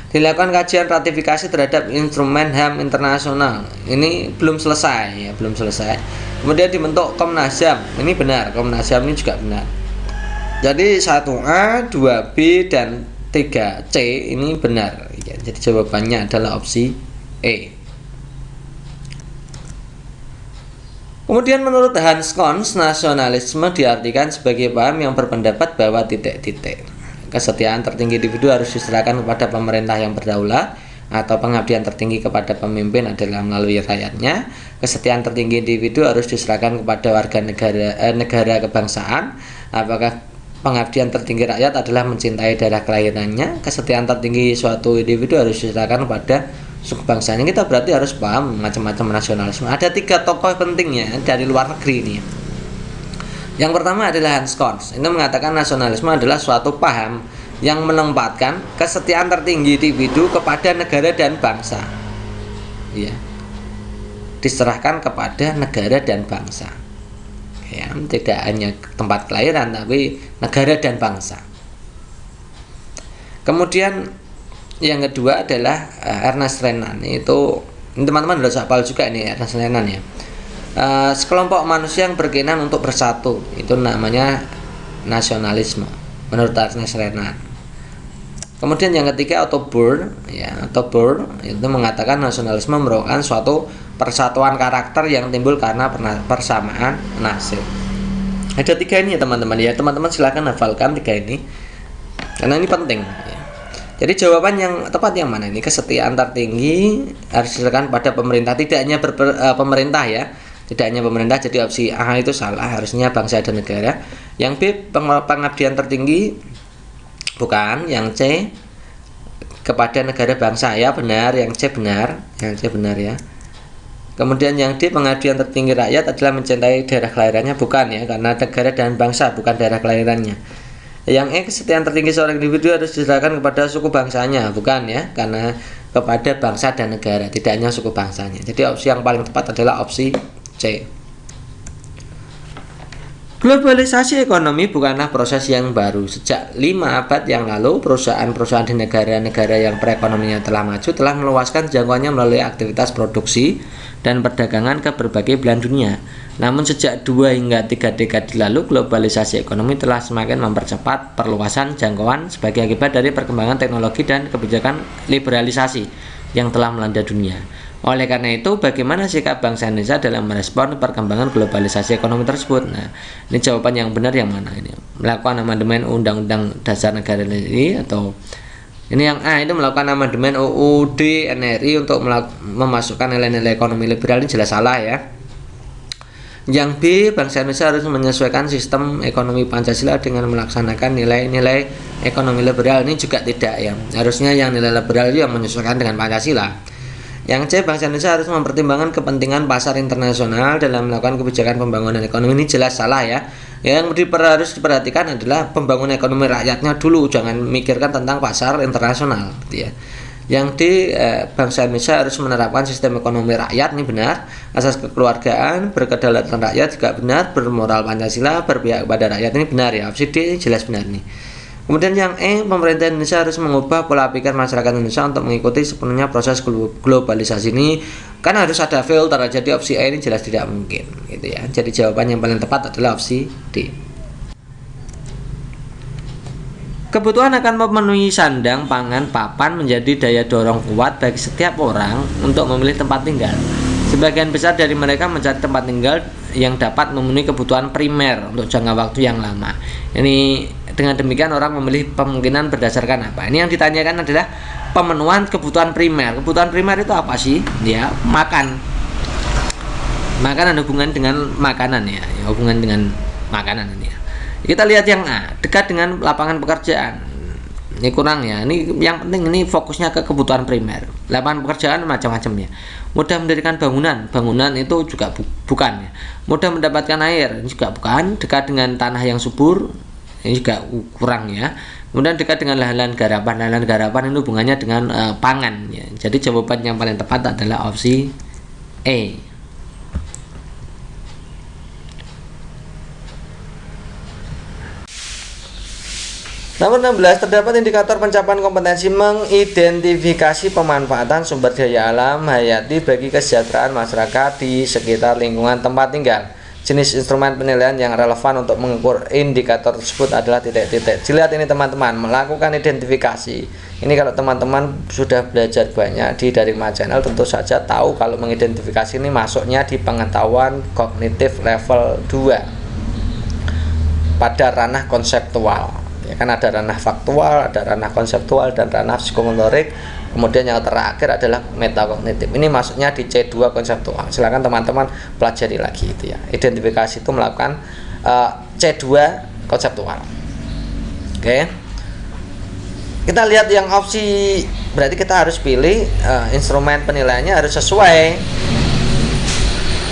Dilakukan kajian ratifikasi terhadap instrumen HAM internasional. Ini belum selesai ya, belum selesai. Kemudian dibentuk Komnas HAM. Ini benar, Komnas HAM ini juga benar. Jadi 1A, 2B dan 3C ini benar ya. Jadi jawabannya adalah opsi E. Kemudian menurut Hans Kons, nasionalisme diartikan sebagai paham yang berpendapat bahwa titik-titik kesetiaan tertinggi individu harus diserahkan kepada pemerintah yang berdaulat, atau pengabdian tertinggi kepada pemimpin adalah melalui rakyatnya. Kesetiaan tertinggi individu harus diserahkan kepada warga negara kebangsaan. Apakah pengabdian tertinggi rakyat adalah mencintai daerah kelahirannya? Kesetiaan tertinggi suatu individu harus diserahkan kepada suku bangsanya. Kita berarti harus paham macam-macam nasionalisme. Ada 3 tokoh pentingnya dari luar negeri ini. Yang pertama adalah Hans Kons. Ini mengatakan nasionalisme adalah suatu paham yang menempatkan kesetiaan tertinggi individu kepada negara dan bangsa. Ya. Diserahkan kepada negara dan bangsa. Ya, tidak hanya tempat kelahiran tapi negara dan bangsa. Kemudian yang kedua adalah Ernest Renan. Itu teman-teman harus hafal juga ini Ernest Renan ya. Sekelompok manusia yang berkeinginan untuk bersatu, itu namanya nasionalisme menurut Ernest Renan. Kemudian yang ketiga Otto Bohr ya, Otto Bohr itu mengatakan nasionalisme merupakan suatu persatuan karakter yang timbul karena persamaan nasib. Ada 3 ini ya teman-teman ya. Teman-teman silakan hafalkan 3 ini karena ini penting ya. Jadi jawaban yang tepat yang mana ini? Kesetiaan tertinggi harus diserahkan pada pemerintah, tidak hanya pemerintah ya. Tidak hanya pemerintah, jadi opsi A itu salah, harusnya bangsa dan negara. Yang B, pengabdian tertinggi bukan. Yang C, kepada negara bangsa ya, benar. Yang C benar, yang C benar ya. Kemudian yang D, pengabdian tertinggi rakyat adalah mencintai daerah kelahirannya, bukan ya, karena negara dan bangsa bukan daerah kelahirannya. Yang E, kesetiaan tertinggi seorang individu harus diserahkan kepada suku bangsanya, bukan ya, karena kepada bangsa dan negara, tidak hanya suku bangsanya. Jadi opsi yang paling tepat adalah opsi C. Globalisasi ekonomi bukanlah proses yang baru. Sejak 5 abad yang lalu, perusahaan-perusahaan di negara-negara yang perekonomiannya telah maju telah meluaskan jangkauannya melalui aktivitas produksi dan perdagangan ke berbagai belahan dunia. Namun sejak 2 hingga 3 dekade lalu, globalisasi ekonomi telah semakin mempercepat perluasan jangkauan sebagai akibat dari perkembangan teknologi dan kebijakan liberalisasi yang telah melanda dunia. Oleh karena itu, bagaimana sikap bangsa Indonesia dalam merespon perkembangan globalisasi ekonomi tersebut? Nah, ini jawaban yang benar yang mana ini? Melakukan amandemen Undang-Undang Dasar Negara NRI, atau ini yang A, itu melakukan amandemen UUD NRI untuk memasukkan nilai-nilai ekonomi liberal, ini jelas salah ya. Yang B, bangsa Indonesia harus menyesuaikan sistem ekonomi Pancasila dengan melaksanakan nilai-nilai ekonomi liberal, ini juga tidak ya. Harusnya yang nilai liberal itu yang menyesuaikan dengan Pancasila. Yang C, bangsa Indonesia harus mempertimbangkan kepentingan pasar internasional dalam melakukan kebijakan pembangunan ekonomi, ini jelas salah ya. Yang harus diperhatikan adalah pembangunan ekonomi rakyatnya dulu, jangan mikirkan tentang pasar internasional gitu ya. Yang D, bangsa Indonesia harus menerapkan sistem ekonomi rakyat, ini benar. Asas kekeluargaan, berkedaulatan rakyat juga benar. Bermoral Pancasila, berpihak kepada rakyat, ini benar ya. Opsi D jelas benar nih. Kemudian yang E, pemerintah Indonesia harus mengubah pola pikir masyarakat Indonesia untuk mengikuti sepenuhnya proses globalisasi ini. Kan harus ada filter, jadi opsi E ini jelas tidak mungkin gitu ya. Jadi jawaban yang paling tepat adalah opsi D. Kebutuhan akan memenuhi sandang, pangan, papan menjadi daya dorong kuat bagi setiap orang untuk memilih tempat tinggal. Sebagian besar dari mereka mencari tempat tinggal yang dapat memenuhi kebutuhan primer untuk jangka waktu yang lama. Ini dengan demikian orang memilih kemungkinan berdasarkan apa? Ini yang ditanyakan adalah pemenuhan kebutuhan primer. Kebutuhan primer itu apa sih? Ya, makan. Makanan hubungan dengan makanan ya, hubungan dengan makanan ini ya. Kita lihat yang A, dekat dengan lapangan pekerjaan. Ini kurang ya. Ini yang penting, ini fokusnya ke kebutuhan primer. Lapangan pekerjaan macam-macam ya. Mudah mendirikan bangunan. Bangunan itu juga bukan ya. Mudah mendapatkan air, ini juga bukan. Dekat dengan tanah yang subur, ini juga kurang ya. Kemudian dekat dengan lahan garapan. Lahan garapan itu hubungannya dengan pangan ya. Jadi jawaban yang paling tepat adalah opsi E. Nomor 16, terdapat indikator pencapaian kompetensi mengidentifikasi pemanfaatan sumber daya alam hayati bagi kesejahteraan masyarakat di sekitar lingkungan tempat tinggal. Jenis instrumen penilaian yang relevan untuk mengukur indikator tersebut adalah titik-titik. Dilihat ini teman-teman, melakukan identifikasi. Ini kalau teman-teman sudah belajar banyak di Dharma Channel, tentu saja tahu kalau mengidentifikasi ini masuknya di pengetahuan kognitif level 2 pada ranah konseptual. Ya kan, ada ranah faktual, ada ranah konseptual, dan ranah psikomotorik. Kemudian yang terakhir adalah metakognitif. Ini masuknya di C2 konseptual. Silakan teman-teman pelajari lagi itu ya. Identifikasi itu melakukan C2 konseptual. Oke. Kita lihat yang opsi, berarti kita harus pilih instrumen penilaiannya harus sesuai.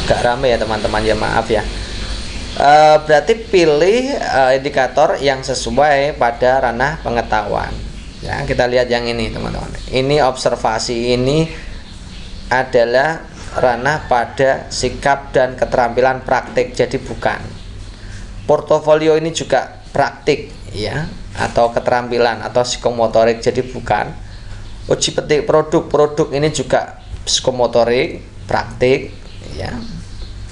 Agak rame ya teman-teman ya, maaf ya. Berarti pilih indikator yang sesuai pada ranah pengetahuan ya. Kita lihat yang ini teman-teman, ini observasi, ini adalah ranah pada sikap dan keterampilan praktik, jadi bukan. Portofolio ini juga praktik ya, atau keterampilan atau psikomotorik, jadi bukan. Uji petik produk ini juga psikomotorik, praktik ya,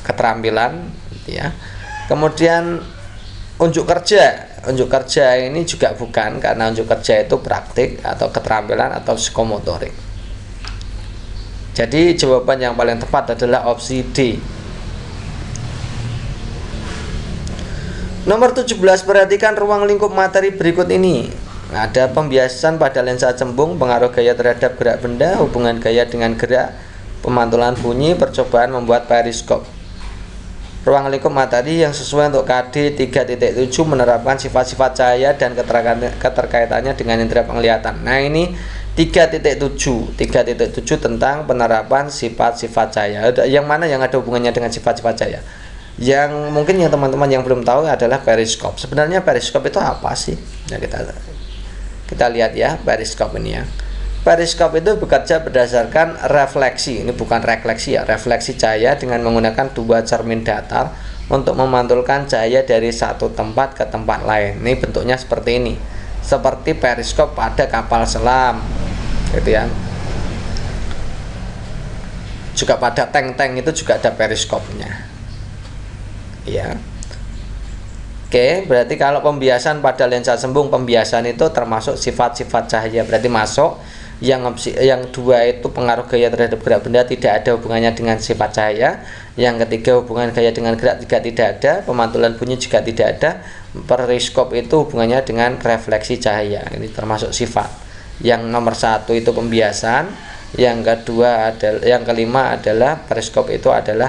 keterampilan ya. Kemudian unjuk kerja ini juga bukan, karena unjuk kerja itu praktik atau keterampilan atau psikomotorik. Jadi jawaban yang paling tepat adalah opsi D. Nomor 17, perhatikan ruang lingkup materi berikut ini. Ada pembiasan pada lensa cembung, pengaruh gaya terhadap gerak benda, hubungan gaya dengan gerak, pemantulan bunyi, percobaan membuat periskop. Ruang lingkup materi yang sesuai untuk KD 3.7 menerapkan sifat-sifat cahaya dan keterkaitannya dengan indera penglihatan. Nah, ini 3.7 tentang penerapan sifat-sifat cahaya. Yang mana yang ada hubungannya dengan sifat-sifat cahaya? Yang mungkin yang teman-teman yang belum tahu adalah periskop. Sebenarnya periskop itu apa sih? Nah, kita lihat ya periskop ini ya. Periskop itu bekerja berdasarkan refleksi, ini bukan refleksi ya, refleksi cahaya dengan menggunakan dua cermin datar untuk memantulkan cahaya dari satu tempat ke tempat lain. Ini bentuknya seperti ini, seperti periskop pada kapal selam, gitu ya. Juga pada tank-tank itu juga ada periskopnya, ya. Oke, berarti kalau pembiasan pada lensa sembung, pembiasan itu termasuk sifat-sifat cahaya. Berarti masuk yang dua itu pengaruh gaya terhadap gerak benda tidak ada hubungannya dengan sifat cahaya. Yang ketiga hubungan gaya dengan gerak juga tidak ada. Pemantulan bunyi juga tidak ada. Periskop itu hubungannya dengan refleksi cahaya. Ini termasuk sifat. Yang nomor satu itu pembiasan. Yang kedua adalah, yang kelima adalah periskop itu adalah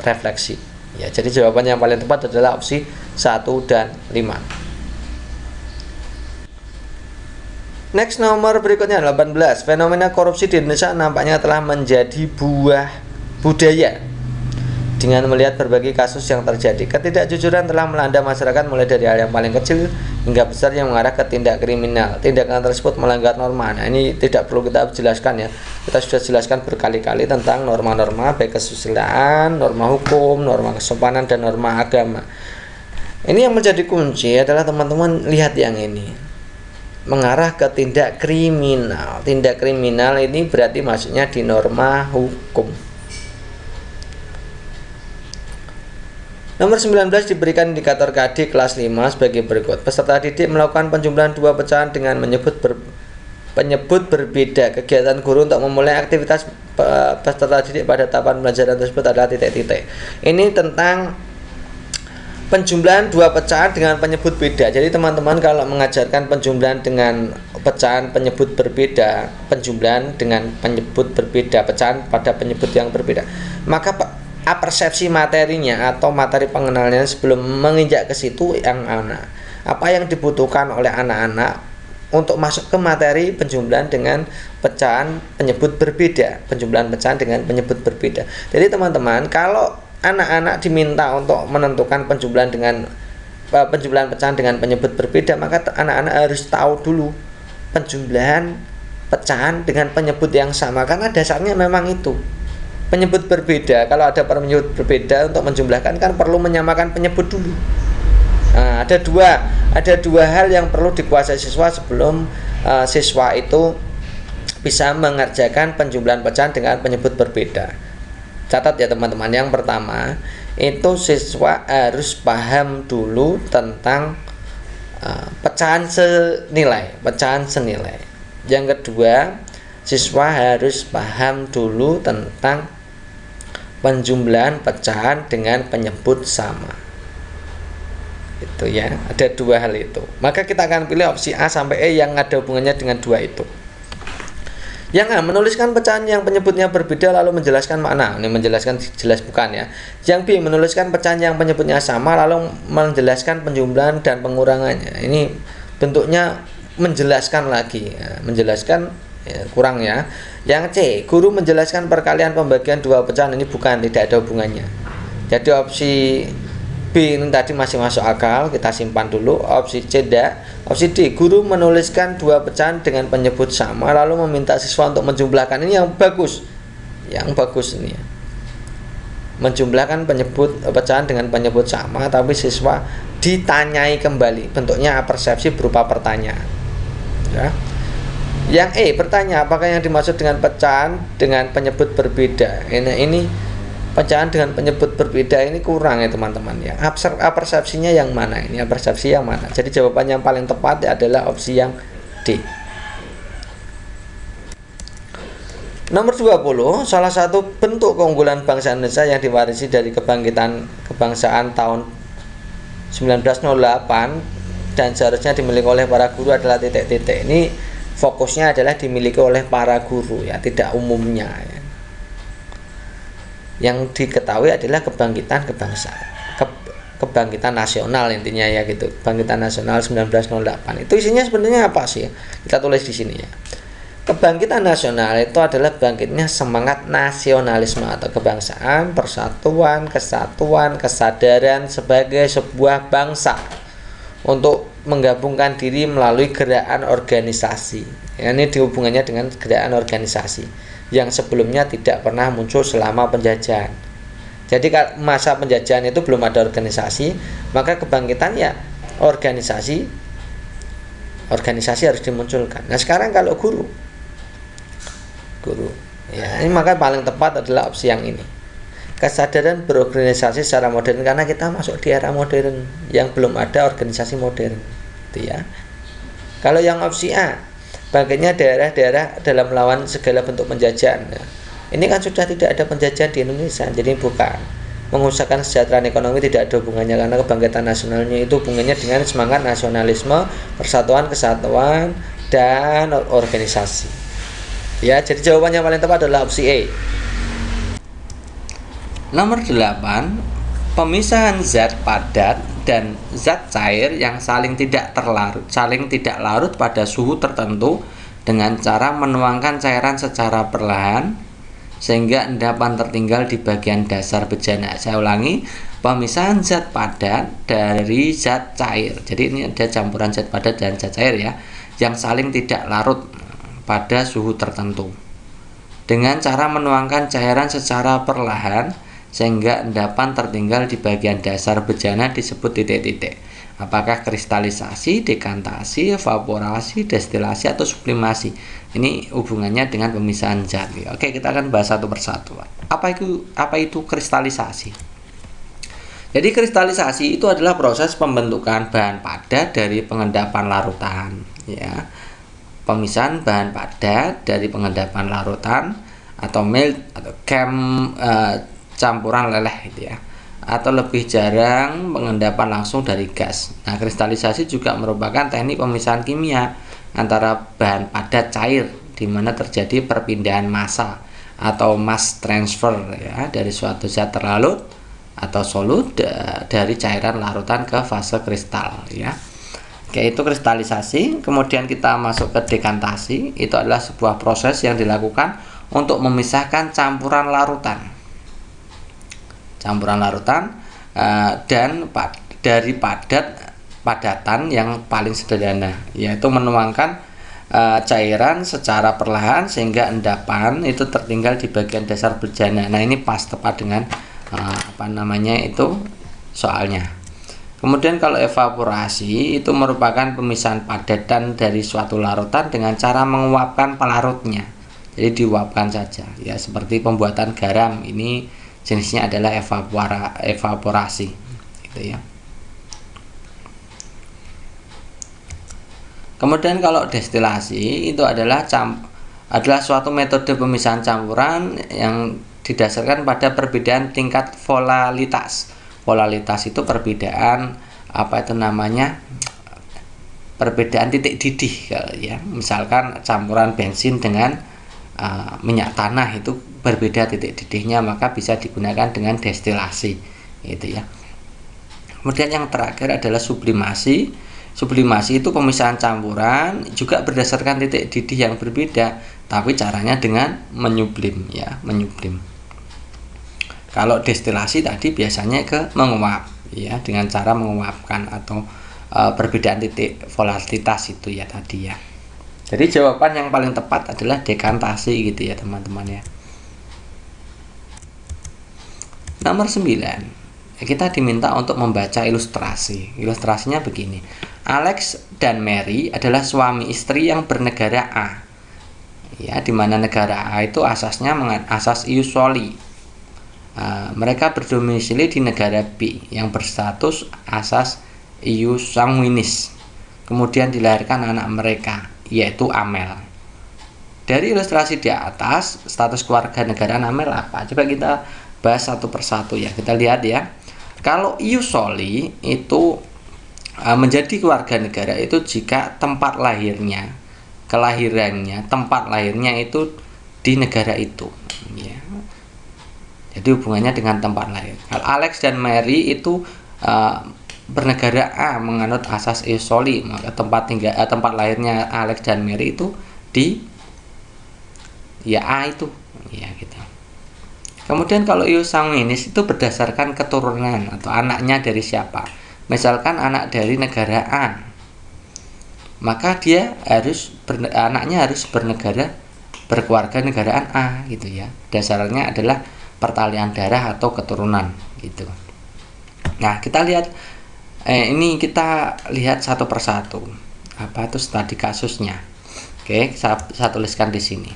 refleksi. Ya, jadi jawaban yang paling tepat adalah opsi 1 dan 5. Next, nomor berikutnya 18. Fenomena korupsi di Indonesia nampaknya telah menjadi buah budaya. Dengan melihat berbagai kasus yang terjadi, ketidakjujuran telah melanda masyarakat mulai dari hal yang paling kecil hingga besar yang mengarah ke tindak kriminal. Tindakan tersebut melanggar norma. Nah, ini tidak perlu kita jelaskan ya. Kita sudah jelaskan berkali-kali tentang norma-norma baik kesusilaan, norma hukum, norma kesopanan, dan norma agama. Ini yang menjadi kunci adalah teman-teman lihat yang ini. Mengarah ke tindak kriminal. Tindak kriminal ini berarti maksudnya di norma hukum. Nomor 19 diberikan indikator KD kelas 5 sebagai berikut. Peserta didik melakukan penjumlahan 2 pecahan dengan penyebut berbeda. Kegiatan guru untuk memulai aktivitas peserta didik pada tahapan pembelajaran tersebut adalah titik-titik. Ini tentang penjumlahan 2 pecahan dengan penyebut beda. Jadi teman-teman kalau mengajarkan penjumlahan dengan pecahan penyebut berbeda, penjumlahan dengan penyebut berbeda, pecahan pada penyebut yang berbeda, maka persepsi materinya atau materi pengenalnya sebelum menginjak ke situ yang mana, apa yang dibutuhkan oleh anak-anak untuk masuk ke materi penjumlahan dengan pecahan penyebut berbeda, penjumlahan pecahan dengan penyebut berbeda. Jadi teman-teman, kalau anak-anak diminta untuk menentukan penjumlahan pecahan dengan penyebut berbeda, maka anak-anak harus tahu dulu penjumlahan pecahan dengan penyebut yang sama, karena dasarnya memang itu. Penyebut berbeda, kalau ada penyebut berbeda untuk menjumlahkan kan perlu menyamakan penyebut dulu. Nah, ada dua hal yang perlu dikuasai siswa sebelum siswa itu bisa mengerjakan penjumlahan pecahan dengan penyebut berbeda. Catat ya teman-teman, yang pertama itu siswa harus paham dulu tentang pecahan senilai. Yang kedua, siswa harus paham dulu tentang penjumlahan pecahan dengan penyebut sama. Itu ya, ada 2 hal itu. Maka kita akan pilih opsi A sampai E yang ada hubungannya dengan 2 itu. Yang A, menuliskan pecahan yang penyebutnya berbeda lalu menjelaskan makna. Ini menjelaskan jelas bukan ya. Yang B, menuliskan pecahan yang penyebutnya sama lalu menjelaskan penjumlahan dan pengurangannya. Ini bentuknya menjelaskan lagi ya. Menjelaskan ya, kurang ya. Yang C, guru menjelaskan perkalian pembagian 2 pecahan. Ini bukan, tidak ada hubungannya. Jadi opsi B ini tadi masih masuk akal, kita simpan dulu. Opsi C tidak. Opsi D, guru menuliskan 2 pecahan dengan penyebut sama lalu meminta siswa untuk menjumlahkan. Ini yang bagus. Yang bagus ini ya. Menjumlahkan pecahan dengan penyebut sama, tapi siswa ditanyai kembali. Bentuknya persepsi berupa pertanyaan. Ya. Yang E, bertanya apakah yang dimaksud dengan pecahan dengan penyebut berbeda. Ini pecahan dengan penyebut berbeda ini kurang ya teman-teman ya. Persepsinya yang mana? Ini persepsi yang mana? Jadi jawaban yang paling tepat adalah opsi yang D. Nomor 20, salah satu bentuk keunggulan bangsa Indonesia yang diwarisi dari kebangkitan kebangsaan tahun 1908 dan seharusnya dimiliki oleh para guru adalah titik-titik. Ini fokusnya adalah dimiliki oleh para guru ya, tidak umumnya ya. Yang diketahui adalah kebangkitan kebangsaan, kebangkitan nasional intinya ya gitu. Kebangkitan nasional 1908. Itu isinya sebenarnya apa sih? Kita tulis di sini ya. Kebangkitan nasional itu adalah bangkitnya semangat nasionalisme atau kebangsaan, persatuan, kesatuan, kesadaran sebagai sebuah bangsa untuk menggabungkan diri melalui gerakan organisasi. Ini dihubungannya dengan gerakan organisasi yang sebelumnya tidak pernah muncul selama penjajahan. Jadi masa penjajahan itu belum ada organisasi, maka kebangkitan ya organisasi harus dimunculkan. Nah sekarang kalau guru ya, ini maka paling tepat adalah opsi yang ini, kesadaran berorganisasi secara modern, karena kita masuk di era modern yang belum ada organisasi modern gitu ya. Kalau yang opsi A, bangkitnya daerah-daerah dalam melawan segala bentuk penjajahan. Nah, ini kan sudah tidak ada penjajahan di Indonesia, jadi bukan mengusahakan kesejahteraan ekonomi, tidak ada hubungannya, karena kebangkitan nasionalnya itu hubungannya dengan semangat nasionalisme, persatuan, kesatuan, dan organisasi. Ya, jadi jawabannya paling tepat adalah opsi E. Nomor 8, pemisahan zat padat dan zat cair yang saling tidak larut pada suhu tertentu dengan cara menuangkan cairan secara perlahan sehingga endapan tertinggal di bagian dasar bejana. Saya ulangi, pemisahan zat padat dari zat cair. Jadi ini ada campuran zat padat dan zat cair ya, yang saling tidak larut pada suhu tertentu dengan cara menuangkan cairan secara perlahan sehingga endapan tertinggal di bagian dasar bejana disebut titik-titik. Apakah kristalisasi, dekantasi, evaporasi, destilasi, atau sublimasi? Ini hubungannya dengan pemisahan zat. Oke, kita akan bahas satu persatu. Apa itu kristalisasi? Jadi kristalisasi itu adalah proses pembentukan bahan padat dari pengendapan larutan. Ya, pemisahan bahan padat dari pengendapan larutan atau melt atau campuran leleh gitu ya, atau lebih jarang pengendapan langsung dari gas. Nah, kristalisasi juga merupakan teknik pemisahan kimia antara bahan padat cair di mana terjadi perpindahan massa atau mass transfer ya dari suatu zat terlarut atau solut dari cairan larutan ke fase kristal ya. Oke, itu kristalisasi. Kemudian kita masuk ke dekantasi. Itu adalah sebuah proses yang dilakukan untuk memisahkan campuran larutan dan dari padatan yang paling sederhana, yaitu menuangkan cairan secara perlahan sehingga endapan itu tertinggal di bagian dasar bejana. Nah, ini pas tepat dengan soalnya. Kemudian kalau evaporasi itu merupakan pemisahan padatan dari suatu larutan dengan cara menguapkan pelarutnya. Jadi diuapkan saja ya, seperti pembuatan garam. Ini jenisnya adalah evaporasi gitu ya. Kemudian kalau destilasi itu adalah suatu metode pemisahan campuran yang didasarkan pada perbedaan tingkat volalitas. Volalitas itu perbedaan perbedaan titik didih ya. Misalkan campuran bensin dengan minyak tanah itu berbeda titik didihnya, maka bisa digunakan dengan destilasi gitu ya. Kemudian yang terakhir adalah sublimasi. Sublimasi itu pemisahan campuran juga berdasarkan titik didih yang berbeda, tapi caranya dengan menyublim ya, menyublim. Kalau destilasi tadi biasanya menguap ya, dengan cara menguapkan atau perbedaan titik volatilitas itu ya tadi ya. Jadi jawaban yang paling tepat adalah dekantasi gitu ya teman-teman ya. Nomor 9, kita diminta untuk membaca ilustrasi. Ilustrasinya begini. Alex dan Mary adalah suami istri yang bernegara A. Ya, di mana negara A itu asasnya asas ius soli. Mereka berdomisili di negara B yang berstatus asas ius sanguinis. Kemudian dilahirkan anak mereka, yaitu Amel. Dari ilustrasi di atas, status keluarga negaraan Amel apa? Coba kita bahas satu persatu ya. Kita lihat ya. Kalau ius soli itu menjadi keluarga negara itu jika tempat lahirnya, kelahirannya, tempat lahirnya itu di negara itu ya. Jadi hubungannya dengan tempat lahir. Kalau Alex dan Mary itu bernegara A menganut asas ius soli, maka tempat lahirnya Alex dan Mary itu di ya A itu ya gitu. Kemudian kalau ius sanguinis itu berdasarkan keturunan atau anaknya dari siapa. Misalkan anak dari negara A, maka dia anaknya harus berkeluarga negaraan A gitu ya. Dasarnya adalah pertalian darah atau keturunan gitu. Nah, kita lihat ini kita lihat satu persatu. Apa itu tadi kasusnya? Oke, saya tuliskan di sini.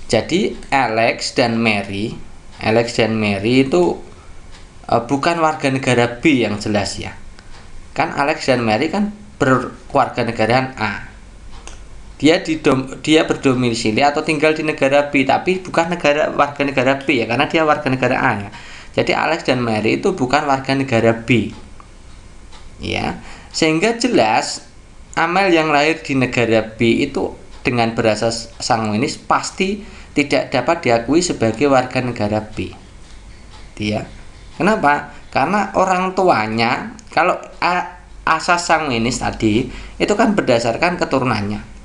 Jadi Alex dan Mary itu bukan warga negara B yang jelas ya. Kan Alex dan Mary kan berwarga negaraan A. Dia berdomisili atau tinggal di negara B, tapi bukan warga negara B ya, karena dia warga negara A ya. Jadi Alex dan Mary itu bukan warga negara B. Ya. Sehingga jelas Amel yang lahir di negara B itu dengan berasas sanguinis pasti tidak dapat diakui sebagai warga negara B. Dia. Kenapa? Karena orang tuanya, kalau asas sanguinis tadi itu kan berdasarkan keturunannya.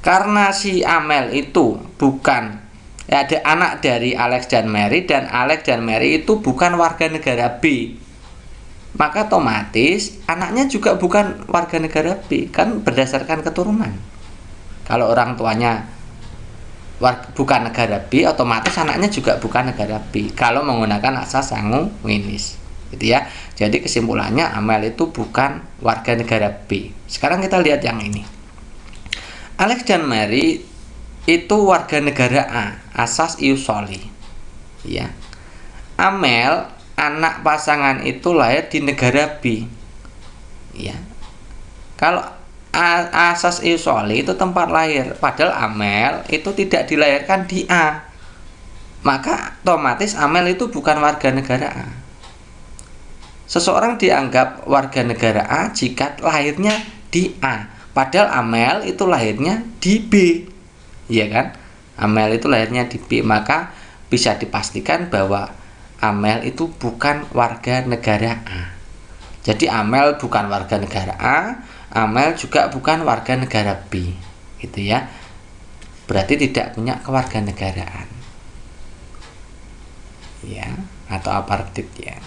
Karena si Amel itu bukan ada anak dari Alex dan Mary, dan Alex dan Mary itu bukan warga negara B, maka otomatis anaknya juga bukan warga negara B, kan berdasarkan keturunan. Kalau orang tuanya bukan negara B, otomatis anaknya juga bukan negara B kalau menggunakan asas sanguinis gitu ya. Jadi kesimpulannya Amel itu bukan warga negara B. Sekarang kita lihat yang ini. Alex dan Mary itu warga negara A, asas ius soli. Ya. Amel, anak pasangan itu lahir di negara B. Ya. Kalau asas ius soli itu tempat lahir, padahal Amel itu tidak dilahirkan di A. Maka otomatis Amel itu bukan warga negara A. Seseorang dianggap warga negara A jika lahirnya di A, padahal Amel itu lahirnya di B. Iya kan? Amel itu lahirnya di B, maka bisa dipastikan bahwa Amel itu bukan warga negara A. Jadi Amel bukan warga negara A, Amel juga bukan warga negara B, gitu ya. Berarti tidak punya kewarganegaraan. Ya, atau apartheid ya.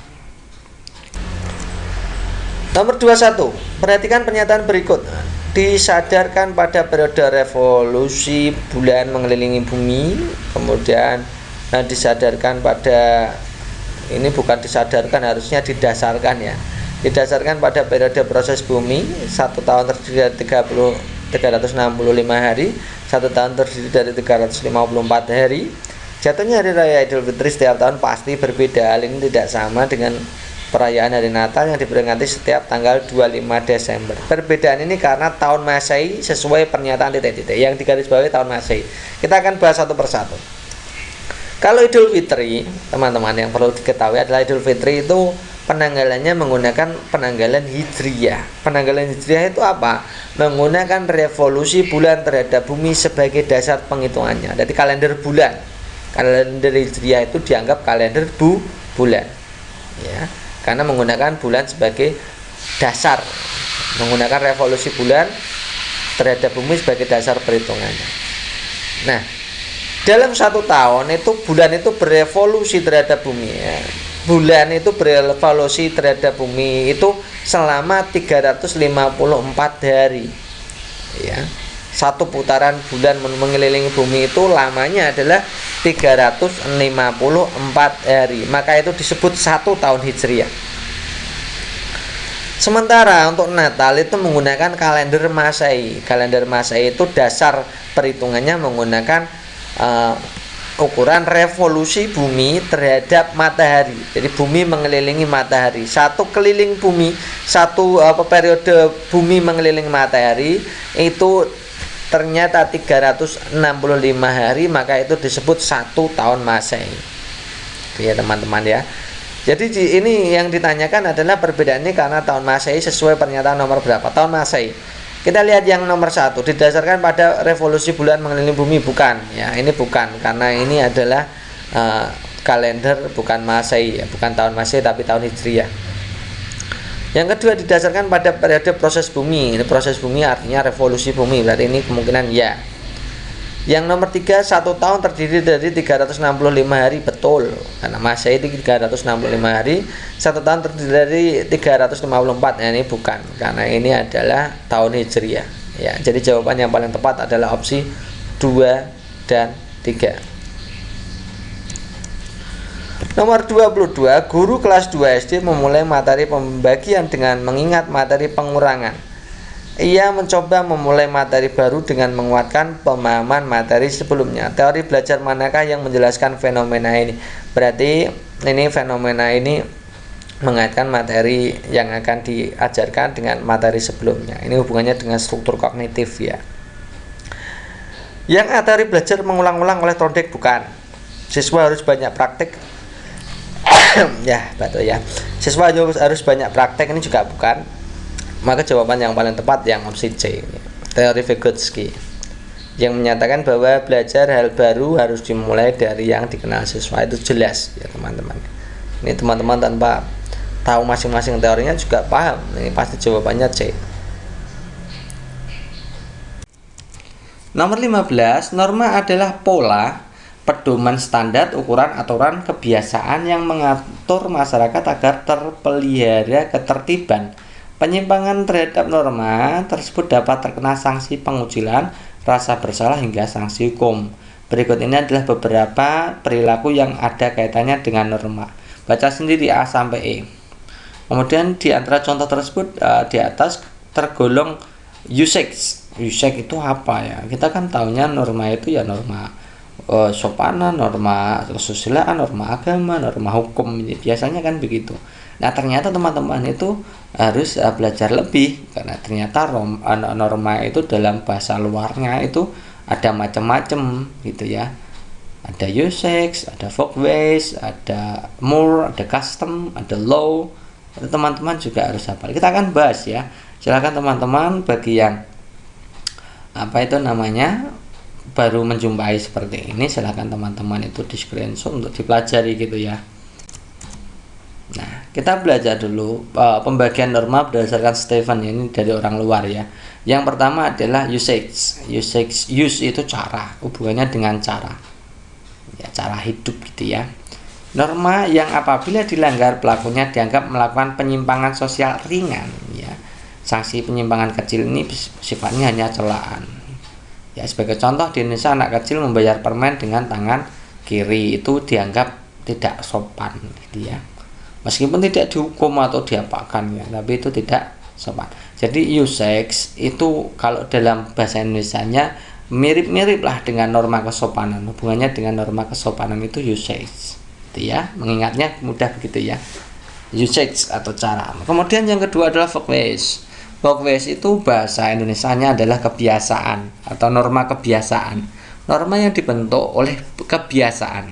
Nomor 21. Perhatikan pernyataan berikut. Disadarkan pada periode revolusi bulan mengelilingi bumi, kemudian disadarkan pada, ini bukan disadarkan, harusnya didasarkan ya. Didasarkan pada periode proses bumi, 1 tahun terdiri dari 365 hari, 1 tahun terdiri dari 354 hari. Jatuhnya hari raya Idul Fitri setiap tahun pasti berbeda. Hal ini tidak sama dengan perayaan hari Natal yang diperingati setiap tanggal 25 Desember. Perbedaan ini karena tahun Masehi sesuai pernyataan titik-titik yang digarisbawahi tahun Masehi. Kita akan bahas satu persatu. Kalau Idul Fitri, teman-teman, yang perlu diketahui adalah Idul Fitri itu penanggalannya menggunakan penanggalan Hijriyah. Penanggalan Hijriyah itu apa? Menggunakan revolusi bulan terhadap bumi sebagai dasar penghitungannya. Jadi kalender bulan. Kalender Hijriyah itu dianggap kalender bulan. Ya. Karena menggunakan bulan sebagai dasar, menggunakan revolusi bulan terhadap bumi sebagai dasar perhitungannya. Nah, dalam 1 tahun itu bulan itu berevolusi terhadap bumi ya. Bulan itu berevolusi terhadap bumi itu selama 354 hari ya. Satu putaran bulan mengelilingi bumi itu lamanya adalah 354 hari. Maka itu disebut 1 tahun Hijriah. Sementara untuk Natal itu menggunakan kalender Masehi. Kalender Masehi itu dasar perhitungannya menggunakan ukuran revolusi bumi terhadap matahari. Jadi bumi mengelilingi matahari. Satu keliling bumi, periode bumi mengelilingi matahari itu ternyata 365 hari, maka itu disebut 1 tahun Masehi. Ya teman-teman ya. Jadi ini yang ditanyakan adalah perbedaannya karena tahun Masehi sesuai pernyataan nomor berapa? Tahun Masehi. Kita lihat yang nomor 1, didasarkan pada revolusi bulan mengelilingi bumi, bukan. Ya, ini bukan, karena ini adalah kalender bukan Masehi, ya, bukan tahun Masehi tapi tahun Hijriah. Yang kedua, didasarkan pada periode proses bumi. Ini proses bumi artinya revolusi bumi, berarti ini kemungkinan ya. Yang nomor 3, 1 tahun terdiri dari 365 hari, betul. Karena Masehi 365 hari, 1 tahun terdiri dari 354. Nah, ini bukan, karena ini adalah tahun Hijriah. Ya, jadi jawaban yang paling tepat adalah opsi 2 dan 3. Nomor 22, guru kelas 2 SD memulai materi pembagian dengan mengingat materi pengurangan. Ia mencoba memulai materi baru dengan menguatkan pemahaman materi sebelumnya. Teori belajar manakah yang menjelaskan fenomena ini? Berarti ini fenomena ini mengaitkan materi yang akan diajarkan dengan materi sebelumnya. Ini hubungannya dengan struktur kognitif ya. Yang teori belajar mengulang-ulang oleh Trondheim bukan. Siswa harus banyak praktik. Ya, betul ya. Siswa harus banyak praktek, ini juga bukan. Maka jawaban yang paling tepat yang opsi C. Teori Vygotsky yang menyatakan bahwa belajar hal baru harus dimulai dari yang dikenal siswa. Itu jelas ya teman-teman. Ini teman-teman tanpa tahu masing-masing teorinya juga paham. Ini pasti jawabannya C. Nomor 15, norma adalah pola, pedoman standar, ukuran, aturan, kebiasaan yang mengatur masyarakat agar terpelihara ketertiban. Penyimpangan terhadap norma tersebut dapat terkena sanksi pengucilan, rasa bersalah hingga sanksi hukum. Berikut ini adalah beberapa perilaku yang ada kaitannya dengan norma. Baca sendiri A sampai E. Kemudian di antara contoh tersebut di atas tergolong usage. Usage itu apa ya? Kita kan tahunya norma itu ya norma sopanan, norma kesusilaan, norma agama, norma hukum. Biasanya kan begitu. Nah ternyata teman-teman itu harus belajar lebih karena ternyata norma itu dalam bahasa luarnya itu ada macam-macam gitu ya. Ada usage, ada folkways, ada more, ada custom, ada law. Teman-teman juga harus hafal. Kita akan bahas ya. Silakan teman-teman bagi yang baru menjumpai seperti ini, silakan teman-teman itu di screenshot untuk dipelajari gitu ya. Nah, kita belajar dulu pembagian norma berdasarkan Stephen, ini dari orang luar ya. Yang pertama adalah usage. Use itu cara, hubungannya dengan cara. Ya, cara hidup gitu ya. Norma yang apabila dilanggar pelakunya dianggap melakukan penyimpangan sosial ringan ya. Sanksi penyimpangan kecil ini sifatnya hanya celaan. Ya, sebagai contoh di Indonesia anak kecil membayar permen dengan tangan kiri itu dianggap tidak sopan gitu ya. Meskipun tidak dihukum atau diapakan ya, tapi itu tidak sopan. Jadi usage itu kalau dalam bahasa Indonesianya mirip-mirip lah dengan norma kesopanan. Hubungannya dengan norma kesopanan itu usage. Gitu ya. Mengingatnya mudah begitu ya. Usage atau cara. Kemudian yang kedua adalah folkways. Folkways itu bahasa Indonesianya adalah kebiasaan atau norma kebiasaan. Norma yang dibentuk oleh kebiasaan.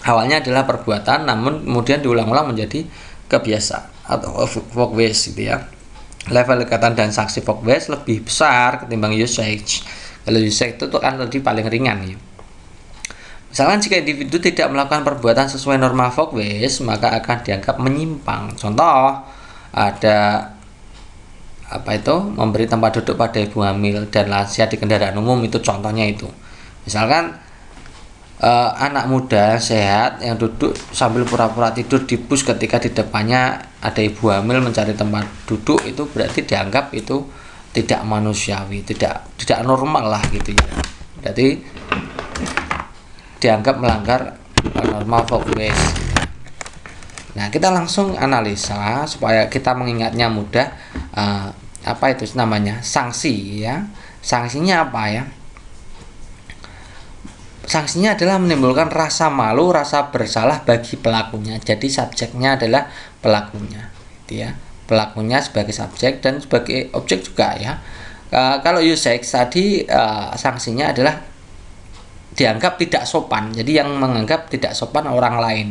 Awalnya adalah perbuatan, namun kemudian diulang-ulang menjadi kebiasaan atau folkways gitu ya. Level ikatan dan sanksi folkways lebih besar ketimbang usage. Kalau usage itu kan lebih paling ringan ya. Misalkan jika individu tidak melakukan perbuatan sesuai norma folkways, maka akan dianggap menyimpang. Contoh ada memberi tempat duduk pada ibu hamil dan lansia di kendaraan umum, itu contohnya itu. Misalkan anak muda sehat yang duduk sambil pura-pura tidur di bus ketika di depannya ada ibu hamil mencari tempat duduk, itu berarti dianggap itu tidak manusiawi, tidak normal lah gitu ya. Jadi dianggap melanggar norma folkways. Nah, kita langsung analisa supaya kita mengingatnya mudah. Apa itu namanya? Sanksi ya. Sanksinya apa ya? Sanksinya adalah menimbulkan rasa malu, rasa bersalah bagi pelakunya. Jadi subjeknya adalah pelakunya, gitu ya. Pelakunya sebagai subjek dan sebagai objek juga ya. Kalau usage tadi sanksinya adalah dianggap tidak sopan. Jadi yang menganggap tidak sopan orang lain.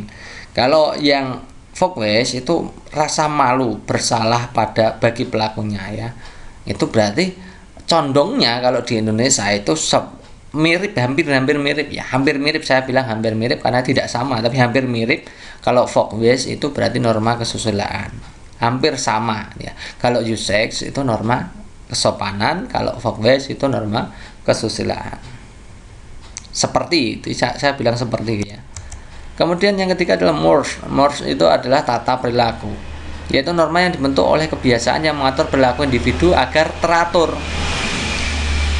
Kalau yang folkways itu rasa malu, bersalah bagi pelakunya ya. Itu berarti condongnya kalau di Indonesia itu hampir mirip ya, hampir mirip, saya bilang hampir mirip karena tidak sama tapi hampir mirip. Kalau folkways itu berarti norma kesusilaan, hampir sama ya. Kalau usage itu norma kesopanan, kalau folkways itu norma kesusilaan. Seperti itu saya bilang seperti itu ya. Kemudian yang ketiga adalah mores itu adalah tata perilaku, yaitu norma yang dibentuk oleh kebiasaan yang mengatur perilaku individu agar teratur.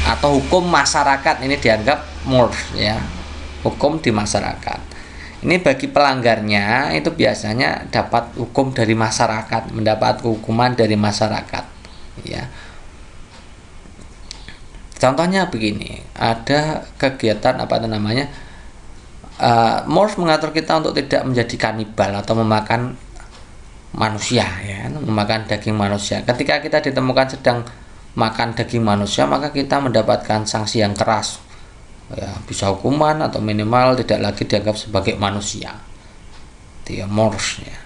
Atau hukum masyarakat, ini dianggap mores ya, hukum di masyarakat. Ini bagi pelanggarnya itu biasanya dapat hukum dari masyarakat, mendapat hukuman dari masyarakat, ya. Contohnya begini, ada kegiatan apa namanya, Morse mengatur kita untuk tidak menjadi kanibal atau memakan manusia, ya, memakan daging manusia. Ketika kita ditemukan sedang makan daging manusia, maka kita mendapatkan sanksi yang keras, ya, bisa hukuman atau minimal tidak lagi dianggap sebagai manusia. Itu ya Morse, ya.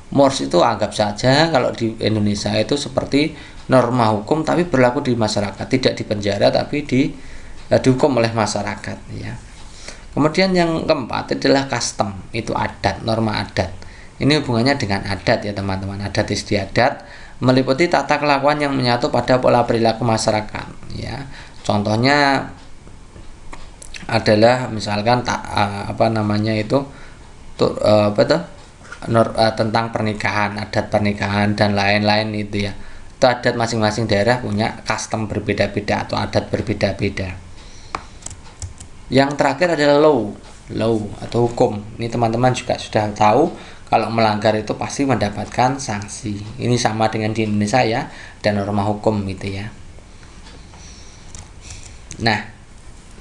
Morse itu anggap saja kalau di Indonesia itu seperti norma hukum tapi berlaku di masyarakat, tidak di penjara tapi dihukum oleh masyarakat, ya. Kemudian yang keempat adalah custom, itu adat, norma adat. Ini hubungannya dengan adat, ya teman-teman. Adat istiadat meliputi tata kelakuan yang menyatu pada pola perilaku masyarakat, ya. Contohnya adalah misalkan tentang pernikahan, adat pernikahan dan lain-lain itu, ya. Itu adat masing-masing daerah punya custom berbeda-beda atau adat berbeda-beda. Yang terakhir adalah law atau hukum. Ini teman-teman juga sudah tahu kalau melanggar itu pasti mendapatkan sanksi. Ini sama dengan di Indonesia, ya, dan norma hukum gitu, ya. Nah,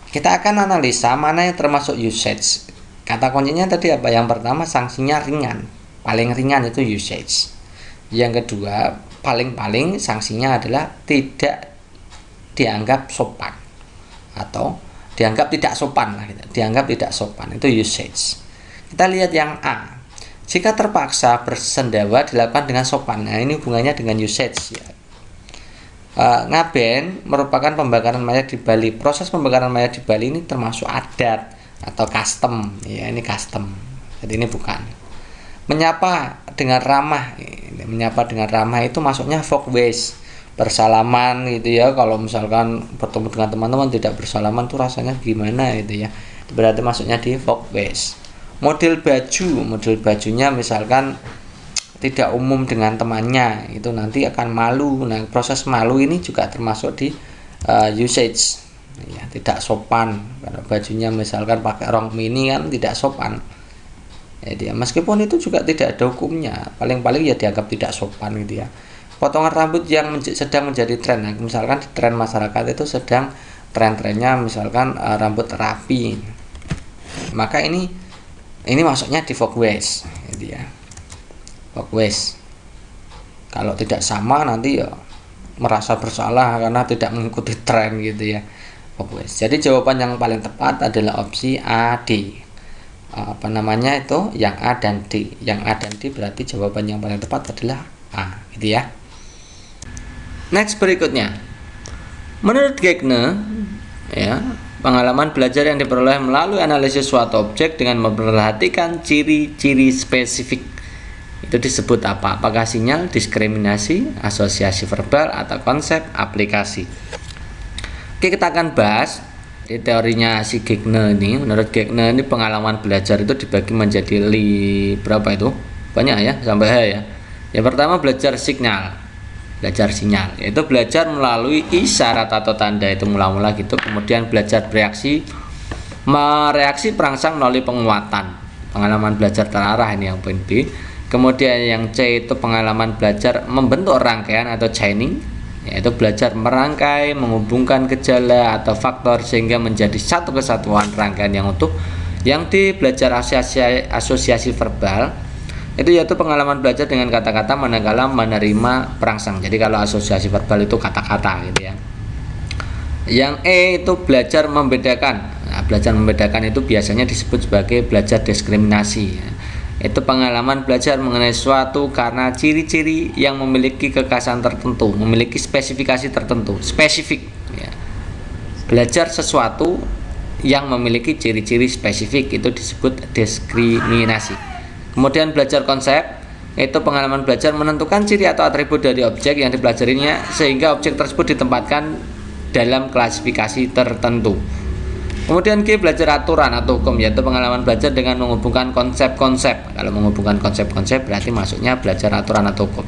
kita akan analisa mana yang termasuk usage. Kata kuncinya tadi apa? Yang pertama, sanksinya ringan. Paling ringan itu usage. Yang kedua, paling sanksinya adalah tidak dianggap sopan atau dianggap tidak sopan lah, gitu. Dianggap tidak sopan itu usage. Kita lihat yang A. Jika terpaksa bersendawa dilakukan dengan sopan. Nah, ini hubungannya dengan usage, ya. Ngaben merupakan pembakaran mayat di Bali. Proses pembakaran mayat di Bali ini termasuk adat atau custom, ya, ini custom. Jadi ini bukan. Menyapa dengan ramah itu masuknya folkways, bersalaman gitu, ya. Kalau misalkan bertemu dengan teman-teman tidak bersalaman tuh rasanya gimana gitu, ya. Berarti masuknya di folkways. Model bajunya misalkan tidak umum dengan temannya, itu nanti akan malu. Nah, proses malu ini juga termasuk di usage, ya, tidak sopan. Kalau bajunya misalkan pakai rok mini kan tidak sopan. Ya, meskipun itu juga tidak ada hukumnya, paling-paling ya dianggap tidak sopan gitu, ya. Potongan rambut yang sedang menjadi tren, misalkan di tren masyarakat itu sedang tren-trennya misalkan rambut rapi, maka ini masuknya di folkways gitu, ya. Folkways. Kalau tidak sama nanti ya merasa bersalah karena tidak mengikuti tren gitu, ya. Folkways. Jadi jawaban yang paling tepat adalah opsi A, D. Yang A dan D. Yang A dan D berarti jawaban yang paling tepat adalah A, gitu, ya. Next, berikutnya. Menurut Gegne, ya, pengalaman belajar yang diperoleh melalui analisis suatu objek dengan memperhatikan ciri-ciri spesifik itu disebut apa? Apakah sinyal, diskriminasi, asosiasi verbal, atau konsep aplikasi? Oke, kita akan bahas di teorinya si Gegne ini. Menurut Gegne ini pengalaman belajar itu dibagi menjadi berapa itu? Banyak, ya, sampai H, ya. Yang pertama belajar sinyal, yaitu belajar melalui isyarat atau tanda, itu mula-mula gitu. Kemudian belajar mereaksi perangsang melalui penguatan, pengalaman belajar terarah, ini yang poin B. Kemudian yang C itu pengalaman belajar membentuk rangkaian atau chaining, yaitu belajar merangkai, menghubungkan gejala atau faktor sehingga menjadi satu kesatuan rangkaian yang utuh. Yang D belajar asosiasi verbal, itu yaitu pengalaman belajar dengan kata-kata manakala menerima perangsang. Jadi kalau asosiasi verbal itu kata-kata gitu, ya. Yang E itu belajar membedakan. Nah, belajar membedakan itu biasanya disebut sebagai belajar diskriminasi, ya. Itu pengalaman belajar mengenai suatu karena ciri-ciri yang memiliki kekhasan tertentu, memiliki spesifikasi tertentu, spesifik, ya. Belajar sesuatu yang memiliki ciri-ciri spesifik itu disebut diskriminasi. Kemudian belajar konsep, itu pengalaman belajar menentukan ciri atau atribut dari objek yang dipelajarinya sehingga objek tersebut ditempatkan dalam klasifikasi tertentu. Kemudian G belajar aturan atau hukum, yaitu pengalaman belajar dengan menghubungkan konsep-konsep. Kalau menghubungkan konsep-konsep berarti masuknya belajar aturan atau hukum.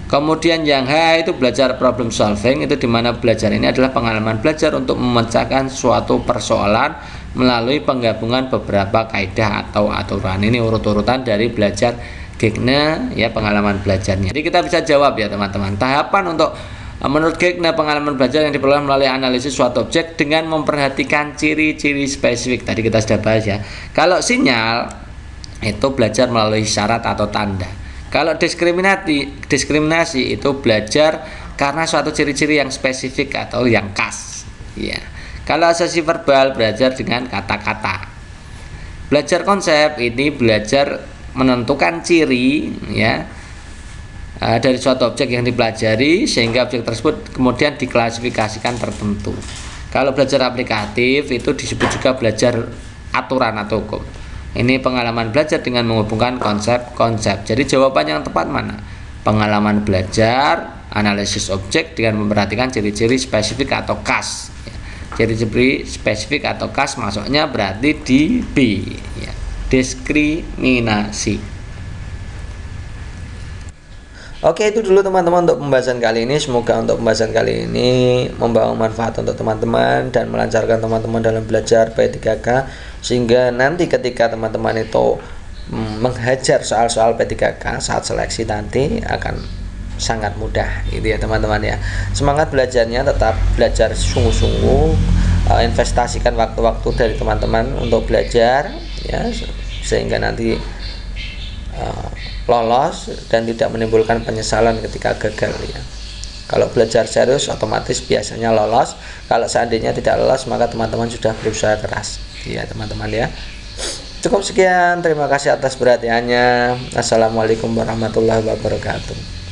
Kemudian yang H itu belajar problem solving, itu dimana belajar ini adalah pengalaman belajar untuk memecahkan suatu persoalan melalui penggabungan beberapa kaidah atau aturan. Ini urut-urutan dari belajar Gegne ya, pengalaman belajarnya. Jadi kita bisa jawab ya teman-teman. Tahapan untuk menurut Gegne pengalaman belajar yang diperoleh melalui analisis suatu objek dengan memperhatikan ciri-ciri spesifik. Tadi kita sudah bahas ya. Kalau sinyal itu belajar melalui syarat atau tanda. Kalau diskriminasi itu belajar karena suatu ciri-ciri yang spesifik atau yang khas ya. Kalau asosiasi verbal belajar dengan kata-kata. Belajar konsep ini belajar menentukan ciri ya dari suatu objek yang dipelajari sehingga objek tersebut kemudian diklasifikasikan tertentu. Kalau belajar aplikatif itu disebut juga belajar aturan atau hukum. Ini pengalaman belajar dengan menghubungkan konsep-konsep. Jadi jawaban yang tepat mana? Pengalaman belajar analisis objek dengan memperhatikan ciri-ciri spesifik atau khas ya. Ciri-ciri spesifik atau khas masuknya berarti di B ya. Diskriminasi. Oke, itu dulu teman-teman untuk pembahasan kali ini. Semoga untuk pembahasan kali ini membawa manfaat untuk teman-teman dan melancarkan teman-teman dalam belajar P3K, sehingga nanti ketika teman-teman itu menghajar soal-soal P3K saat seleksi nanti akan sangat mudah gitu ya teman-teman ya. Semangat belajarnya, tetap belajar sungguh-sungguh, investasikan waktu-waktu dari teman-teman untuk belajar ya, sehingga nanti lolos dan tidak menimbulkan penyesalan ketika gagal ya. Kalau belajar serius otomatis biasanya lolos. Kalau seandainya tidak lolos maka teman-teman sudah berusaha keras ya teman-teman ya. Cukup sekian, terima kasih atas perhatiannya. Assalamualaikum warahmatullahi wabarakatuh.